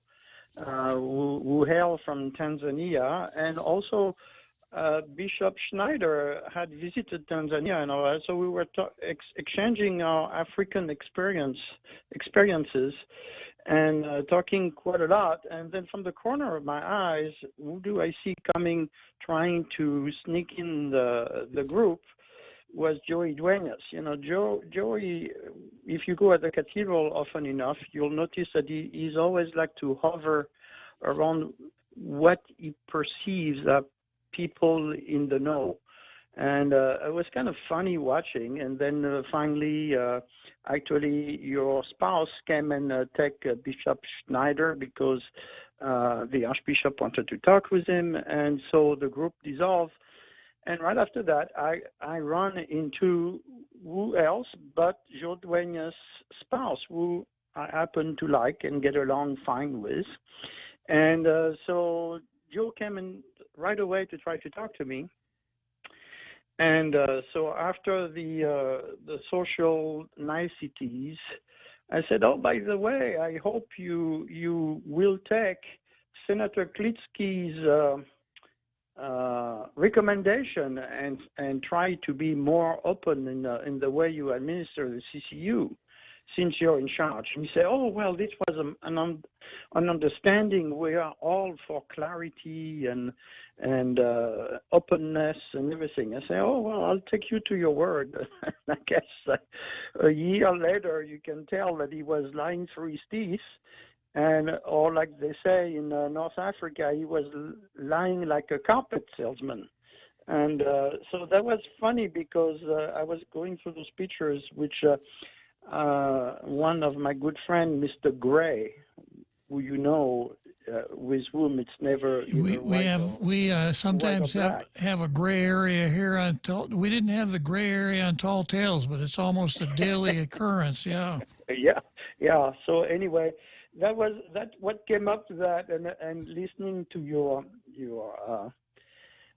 who hailed from Tanzania, and also Bishop Schneider had visited Tanzania, and all that. So we were exchanging our African experiences, and talking quite a lot. And then from the corner of my eyes, who do I see coming, trying to sneak in the group? was Joey Duenas. Joey, if you go at the cathedral often enough, you'll notice that he's always like to hover around what he perceives as people in the know. And it was kind of funny watching. And then finally, actually, your spouse came and take Bishop Schneider because the Archbishop wanted to talk with him. And so the group dissolved. And right after that, I run into who else but Joe Duenas' spouse, who I happen to like and get along fine with. And so Joe came in right away to try to talk to me. And so after the social niceties, I said, "Oh, by the way, I hope you will take Senator Klitzkie's recommendation and try to be more open in the way you administer the CCU, since you're in charge." And he said, "Oh, well, this was an understanding. We are all for clarity and openness and everything." I say, "Oh, well, I'll take you to your word." I guess a year later, you can tell that he was lying through his teeth. Or like they say in North Africa, he was lying like a carpet salesman. And so that was funny because I was going through those pictures, which one of my good friend, Mr. Gray, who with whom it's never we sometimes have a gray area here on we didn't have the gray area on Tall Tales, but it's almost a daily occurrence. Yeah. Yeah. So anyway, that what came up to that, and listening to your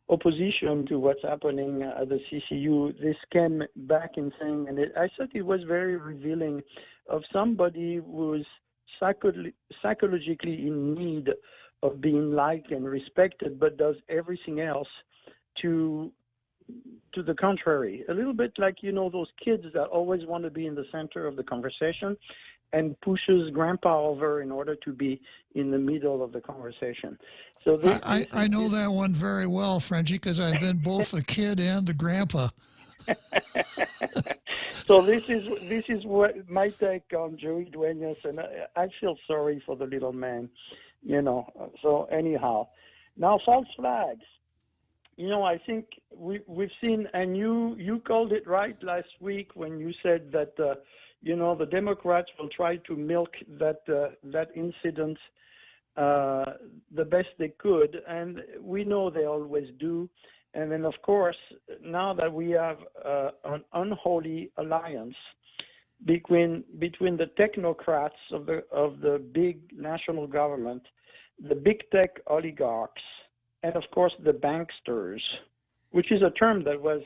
opposition to what's happening at the CCU, this came back in saying, and I thought it was very revealing of somebody who's psychologically in need of being liked and respected, but does everything else to the contrary. A little bit like, those kids that always want to be in the center of the conversation and pushes grandpa over in order to be in the middle of the conversation. So I know that one very well, Frenchie, because I've been both the kid and the grandpa. So this is what my take on Joey Duenas, and I feel sorry for the little man, So anyhow, now false flags. I think we've seen, and you called it right last week when you said that the Democrats will try to milk that incident the best they could, and we know they always do. And then, of course, now that we have an unholy alliance between the technocrats of the big national government, the big tech oligarchs, and of course the banksters, which is a term that was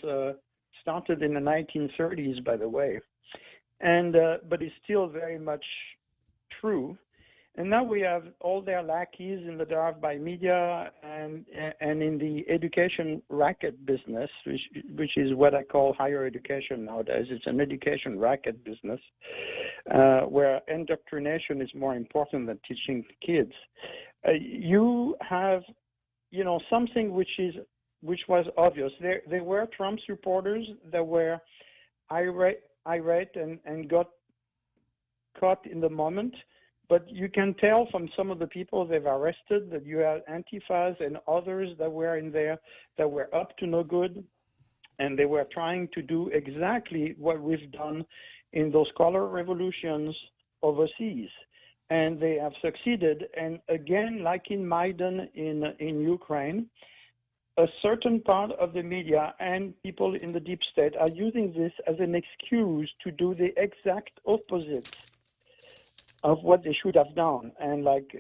started in the 1930s, by the way, and but is still very much true. And now we have all their lackeys in the drive-by media and in the education racket business, which is what I call higher education nowadays. It's an education racket business where indoctrination is more important than teaching kids. You have, something which was obvious. There were Trump supporters that were irate and got caught in the moment. But you can tell from some of the people they've arrested that you had Antifas and others that were in there that were up to no good, and they were trying to do exactly what we've done in those color revolutions overseas. And they have succeeded. And again, like in Maidan in Ukraine, a certain part of the media and people in the deep state are using this as an excuse to do the exact opposite of what they should have done. And like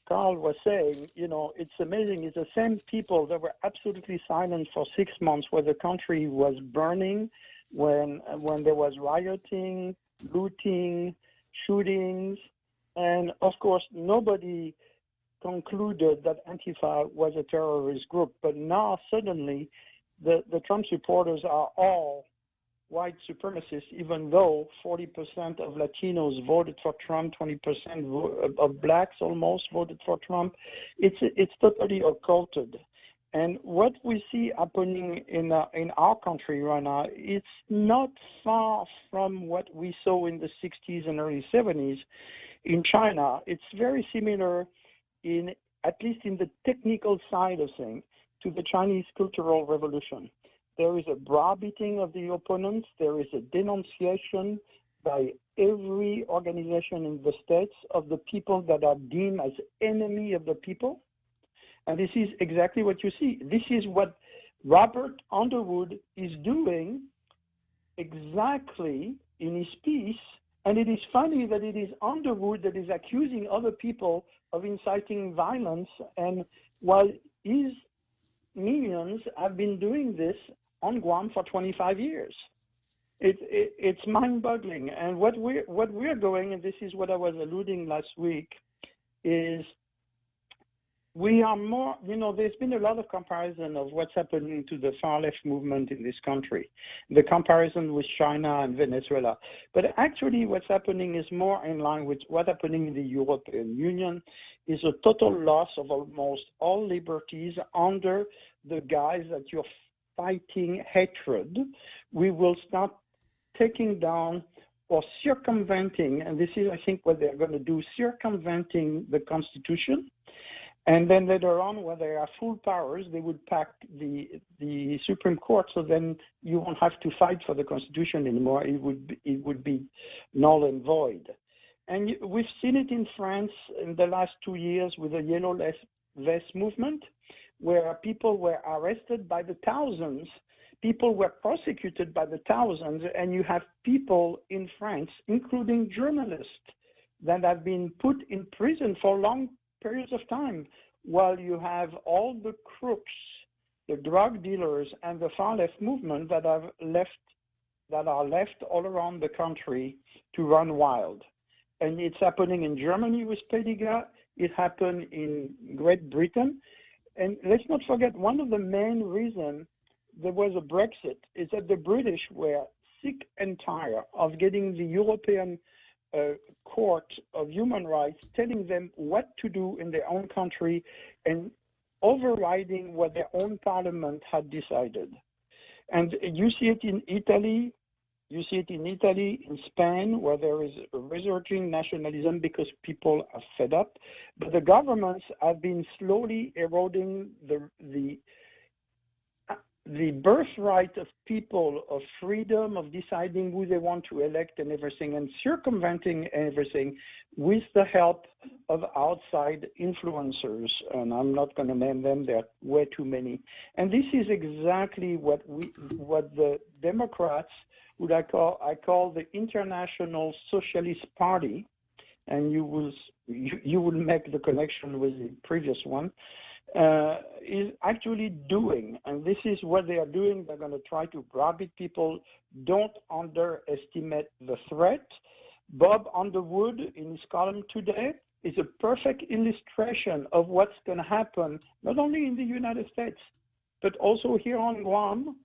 Carl was saying, it's amazing. It's the same people that were absolutely silent for 6 months where the country was burning, when there was rioting, looting, shootings, and of course nobody concluded that Antifa was a terrorist group. But now suddenly the Trump supporters are all white supremacists, even though 40% of Latinos voted for Trump, 20% of blacks almost voted for Trump. It's totally occulted. And what we see happening in our country right now, it's not far from what we saw in the 60s and early 70s in China. It's very similar, at least in the technical side of things, to the Chinese Cultural Revolution. There is a browbeating of the opponents. There is a denunciation by every organization in the States of the people that are deemed as enemy of the people. And this is exactly what you see. This is what Robert Underwood is doing exactly in his piece. And it is funny that it is Underwood that is accusing other people of inciting violence. And while his minions have been doing this on Guam for 25 years. It's mind-boggling. And what we're going, and this is what I was alluding last week, is we are more, there's been a lot of comparison of what's happening to the far-left movement in this country, the comparison with China and Venezuela. But actually what's happening is more in line with what's happening in the European Union, is a total loss of almost all liberties under the guise that you're fighting hatred. We will start taking down or circumventing, and this is, I think, what they're going to do, circumventing the Constitution. And then later on, when they have full powers, they would pack the Supreme Court, so then you won't have to fight for the Constitution anymore. It would be null and void. And we've seen it in France in the last 2 years with the Yellow Vest movement, where people were arrested by the thousands, people were prosecuted by the thousands, and you have people in France, including journalists, that have been put in prison for long periods of time, while you have all the crooks, the drug dealers, and the far-left movement that are left all around the country to run wild. And it's happening in Germany with Pediga. It happened in Great Britain. And let's not forget, one of the main reasons there was a Brexit is that the British were sick and tired of getting the European Court of Human Rights telling them what to do in their own country and overriding what their own parliament had decided. And you see it in Italy. You see it in Italy, in Spain, where there is a resurging nationalism because people are fed up. But the governments have been slowly eroding the birthright of people, of freedom, of deciding who they want to elect and everything, and circumventing everything with the help of outside influencers. And I'm not going to name them, there are way too many. And this is exactly what the Democrats, what I call the International Socialist Party, and you will make the connection with the previous one, is actually doing. And this is what they are doing. They're going to try to browbeat people. Don't underestimate the threat. Bob Underwood, in his column today, is a perfect illustration of what's going to happen, not only in the United States, but also here on Guam.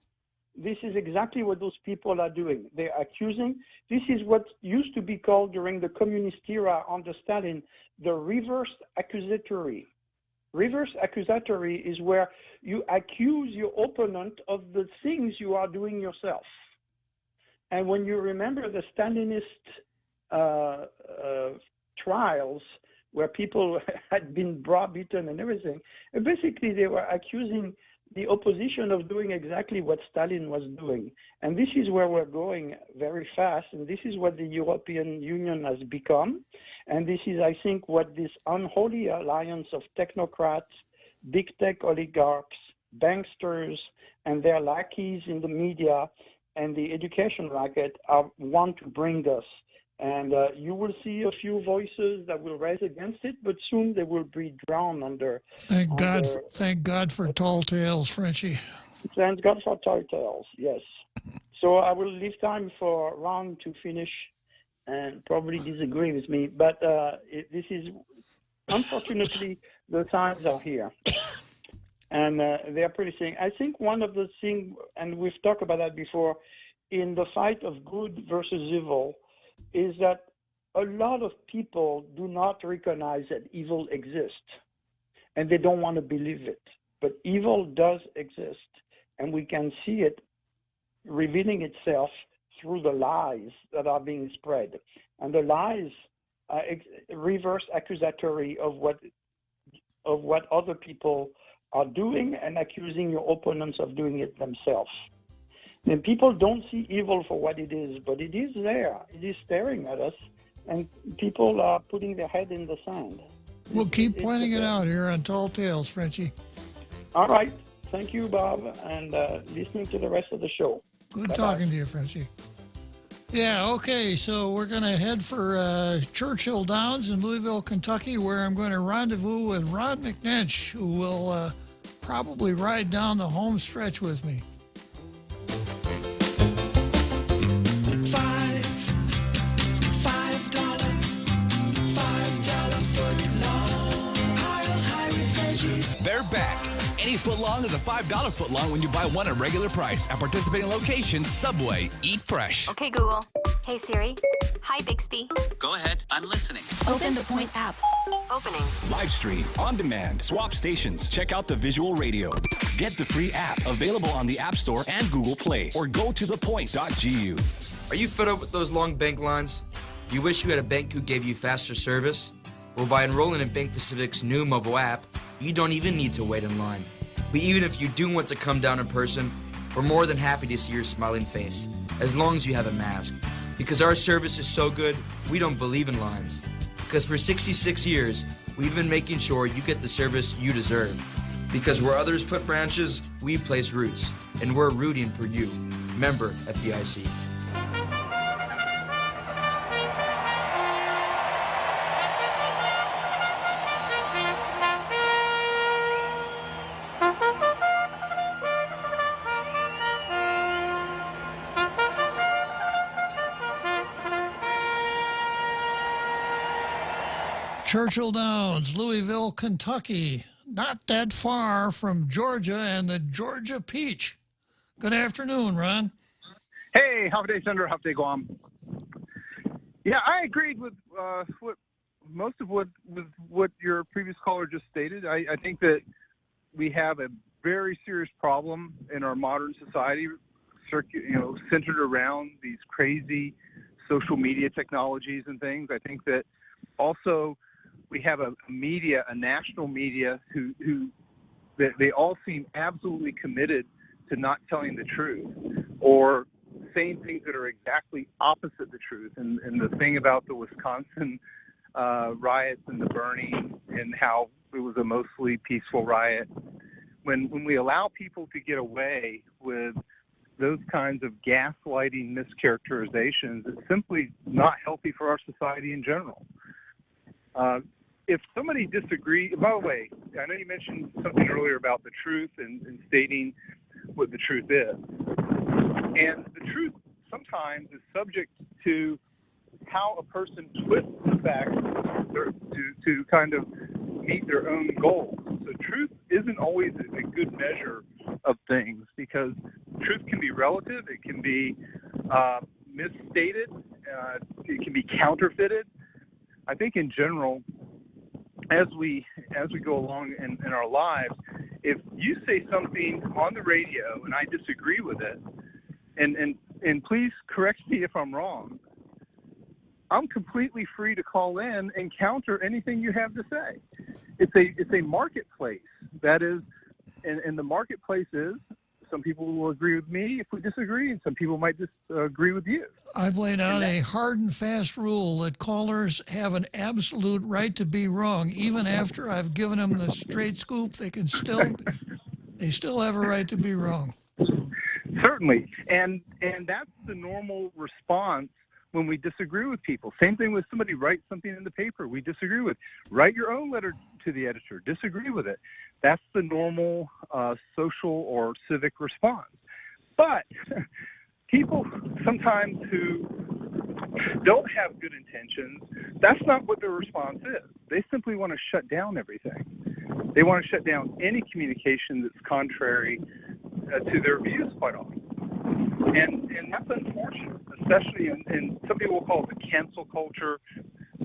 This is exactly what those people are doing. They're accusing. This is what used to be called during the communist era under Stalin, the reverse accusatory. Reverse accusatory is where you accuse your opponent of the things you are doing yourself. And when you remember the Stalinist trials where people had been browbeaten and everything, basically they were accusing the opposition of doing exactly what Stalin was doing. And this is where we're going very fast, and this is what the European Union has become. And this is, I think, what this unholy alliance of technocrats, big tech oligarchs, banksters, and their lackeys in the media and the education racket want to bring us. And you will see a few voices that will rise against it, but soon they will be drowned under. Thank God for tall tales, Frenchie. Thank God for tall tales, yes. So I will leave time for Ron to finish and probably disagree with me, but this is, unfortunately, the times are here. And they're pretty saying. I think one of the things, and we've talked about that before, in the fight of good versus evil, is that a lot of people do not recognize that evil exists, and they don't want to believe it. but evil does exist, and we can see it revealing itself through the lies that are being spread. And the lies are reverse accusatory of what other people are doing and accusing your opponents of doing it themselves. And people don't see evil for what it is, but it is there. It is staring at us, and people are putting their head in the sand. We'll keep pointing it out here on Tall Tales, Frenchie. All right. Thank you, Bob, and listening to the rest of the show. Good Bye-bye. talking to you, Frenchie. Yeah, okay, so we're going to head for Churchill Downs in Louisville, Kentucky, where I'm going to rendezvous with Ron McNench, who will probably ride down the home stretch with me. They're back. Any footlong is a $5 footlong when you buy one at regular price. At participating locations, Subway, eat fresh. Okay, Google. Hey, Siri. Hi, Bixby. Go ahead. I'm listening. Open the Point app. Opening. Live stream, on demand, swap stations. Check out the visual radio. Get the free app available on the App Store and Google Play, or go to thepoint.gu. Are you fed up with those long bank lines? Do you wish you had a bank who gave you faster service? Well, by enrolling in Bank Pacific's new mobile app, you don't even need to wait in line. But even if you do want to come down in person, we're more than happy to see your smiling face, as long as you have a mask. Because our service is so good, we don't believe in lines. Because for 66 years, we've been making sure you get the service you deserve. Because where others put branches, we place roots. And we're rooting for you. Member FDIC. Churchill Downs, Louisville, Kentucky, not that far from Georgia and the Georgia Peach. Good afternoon, Ron. Hey, Happy Day, Senator. Happy Day, Guam. Yeah, I agreed with most of what your previous caller just stated. I think that we have a very serious problem in our modern society, centered around these crazy social media technologies and things. I think that also we have a national media who they all seem absolutely committed to not telling the truth or saying things that are exactly opposite the truth. And the thing about the Wisconsin riots and the burning and how it was a mostly peaceful riot, when we allow people to get away with those kinds of gaslighting mischaracterizations, it's simply not healthy for our society in general. If somebody disagrees, by the way, I know you mentioned something earlier about the truth and stating what the truth is. And the truth sometimes is subject to how a person twists the facts to kind of meet their own goals. So truth isn't always a good measure of things because truth can be relative, it can be misstated, it can be counterfeited. I think in general, as we go along in our lives, if you say something on the radio and I disagree with it, and please correct me if I'm wrong, I'm completely free to call in and counter anything you have to say. It's a marketplace. That is, and the marketplace is, some people will agree with me if we disagree, and some people might disagree with you. I've laid out a hard and fast rule that callers have an absolute right to be wrong. Even after I've given them the straight scoop, they still have a right to be wrong. Certainly, and that's the normal response when we disagree with people. Same thing with somebody writes something in the paper we disagree with. Write your own letter to the editor. Disagree with it. That's the normal social or civic response. But people sometimes who don't have good intentions, that's not what their response is. They simply want to shut down everything. They want to shut down any communication that's contrary to their views quite often. And that's unfortunate, especially in some people will call it the cancel culture.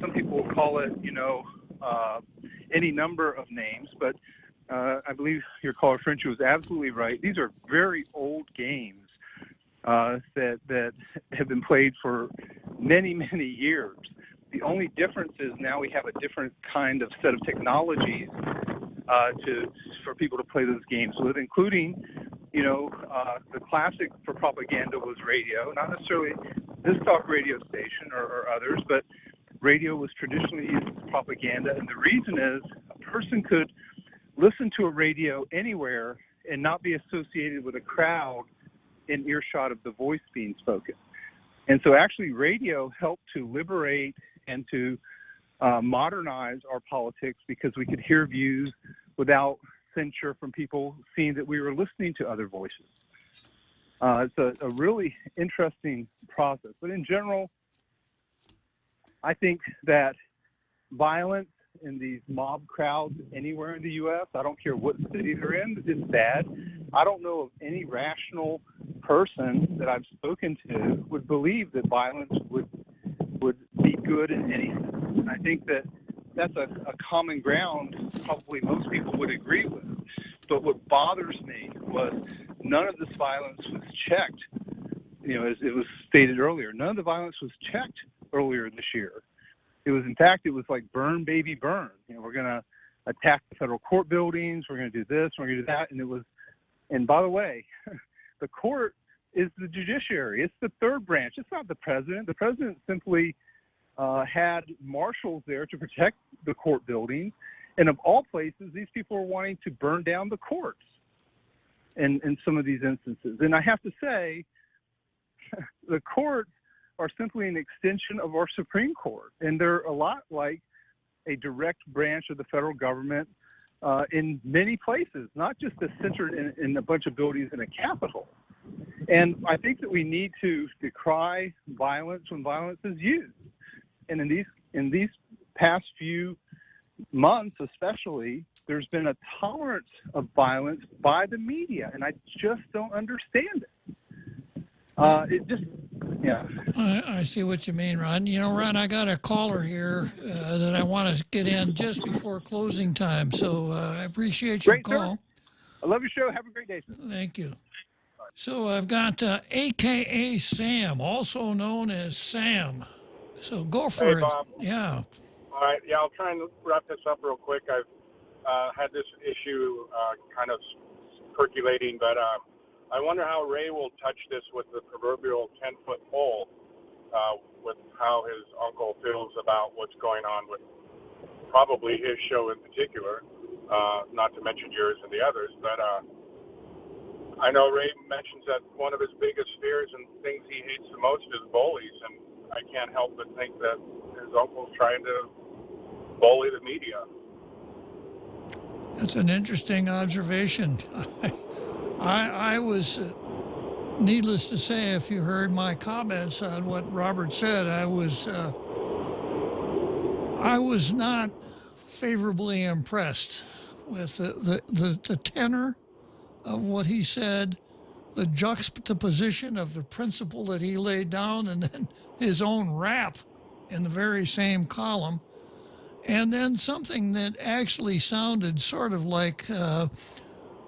Some people will call it, any number of names. But I believe your caller Frenchie was absolutely right. These are very old games that have been played for many, many years. The only difference is now we have a different kind of set of technologies for people to play those games with, including, the classic for propaganda was radio, not necessarily this talk radio station or others, but radio was traditionally used as propaganda. And the reason is a person could listen to a radio anywhere and not be associated with a crowd in earshot of the voice being spoken. And so actually radio helped to liberate and to modernize our politics because we could hear views without censure from people seeing that we were listening to other voices. It's a really interesting process. But in general, I think that violence in these mob crowds anywhere in the U.S., I don't care what city they're in, is bad. I don't know of any rational person that I've spoken to would believe that violence would be good in anything. And I think that that's a common ground probably most people would agree with. But what bothers me was none of this violence was checked. As it was stated earlier, none of the violence was checked earlier this year. It was like burn, baby, burn. We're going to attack the federal court buildings. We're going to do this. We're going to do that. And by the way, the court is the judiciary. It's the third branch. It's not the president. The president simply had marshals there to protect the court buildings. And of all places, these people are wanting to burn down the courts in some of these instances. And I have to say, the courts are simply an extension of our Supreme Court. And they're a lot like a direct branch of the federal government in many places, not just centered in a bunch of buildings in a capitol. And I think that we need to decry violence when violence is used. And in these past few months especially, there's been a tolerance of violence by the media, and I just don't understand it. I see what you mean, Ron. Ron, I got a caller here that I want to get in just before closing time, so I appreciate your call. Sir. I love your show. Have a great day, sir. Thank you. So I've got AKA Sam, also known as Sam. So go for it. Hey, Bob. Yeah. All right. Yeah, I'll try and wrap this up real quick. I've had this issue kind of percolating, but I wonder how Ray will touch this with the proverbial 10-foot pole, with how his uncle feels about what's going on with probably his show in particular, not to mention yours and the others. But I know Ray mentions that one of his biggest fears and things he hates the most is bullies, and I can't help but think that his uncle's trying to bully the media. That's an interesting observation. I was, needless to say, if you heard my comments on what Robert said, I was not favorably impressed with the tenor of what he said, the juxtaposition of the principle that he laid down, and then his own rap in the very same column, and then something that actually sounded sort of like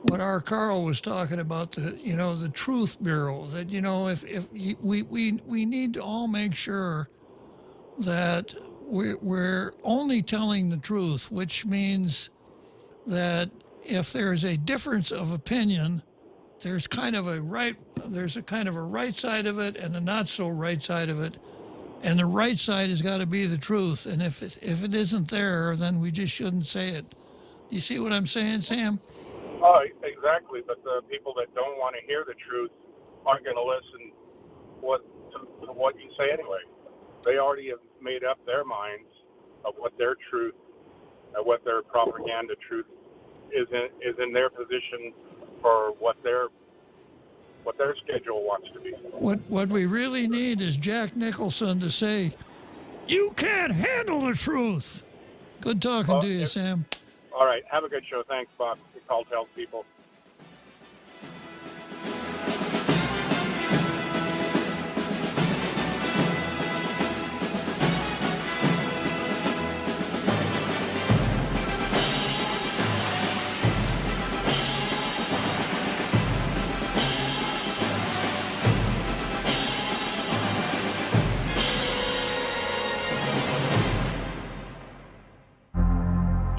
what our Carl was talking about, the Truth Bureau, that, if we need to all make sure that we're only telling the truth, which means that if there's a difference of opinion, there's a kind of a right side of it and a not so right side of it. And the right side has got to be the truth. And if it isn't there, then we just shouldn't say it. You see what I'm saying, Sam? Oh, exactly. But the people that don't want to hear the truth aren't going to listen to what you say anyway. They already have made up their minds of what their truth, what their propaganda truth is in their position for what their schedule wants to be. What we really need is Jack Nicholson to say, "You can't handle the truth." Good talking to you, Sam. All right. Have a good show. Thanks, Bob. We call tell people.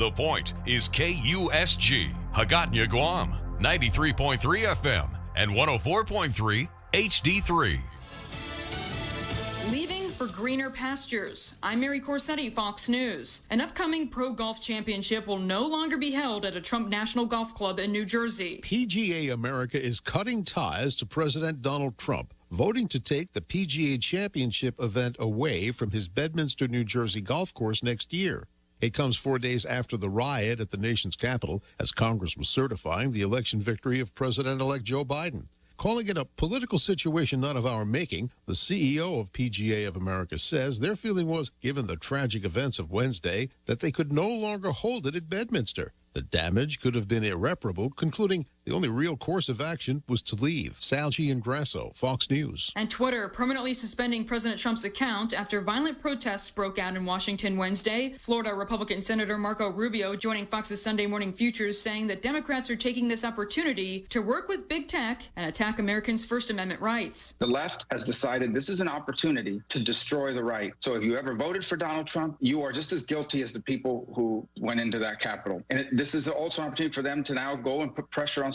The Point is KUSG, Hagåtña, Guam, 93.3 FM and 104.3 HD3. Leaving for greener pastures. I'm Mary Corsetti, Fox News. An upcoming pro golf championship will no longer be held at a Trump National Golf Club in New Jersey. PGA America is cutting ties to President Donald Trump, voting to take the PGA Championship event away from his Bedminster, New Jersey golf course next year. It comes 4 days after the riot at the nation's capital as Congress was certifying the election victory of President-elect Joe Biden. Calling it a political situation not of our making, the CEO of PGA of America says their feeling was, given the tragic events of Wednesday, that they could no longer hold it at Bedminster. The damage could have been irreparable, concluding the only real course of action was to leave. Sal Giangrasso, Fox News. And Twitter permanently suspending President Trump's account after violent protests broke out in Washington Wednesday. Florida Republican Senator Marco Rubio joining Fox's Sunday Morning Futures, saying that Democrats are taking this opportunity to work with big tech and attack Americans' First Amendment rights. The left has decided this is an opportunity to destroy the right. So if you ever voted for Donald Trump, you are just as guilty as the people who went into that Capitol. And this is also an opportunity for them to now go and put pressure on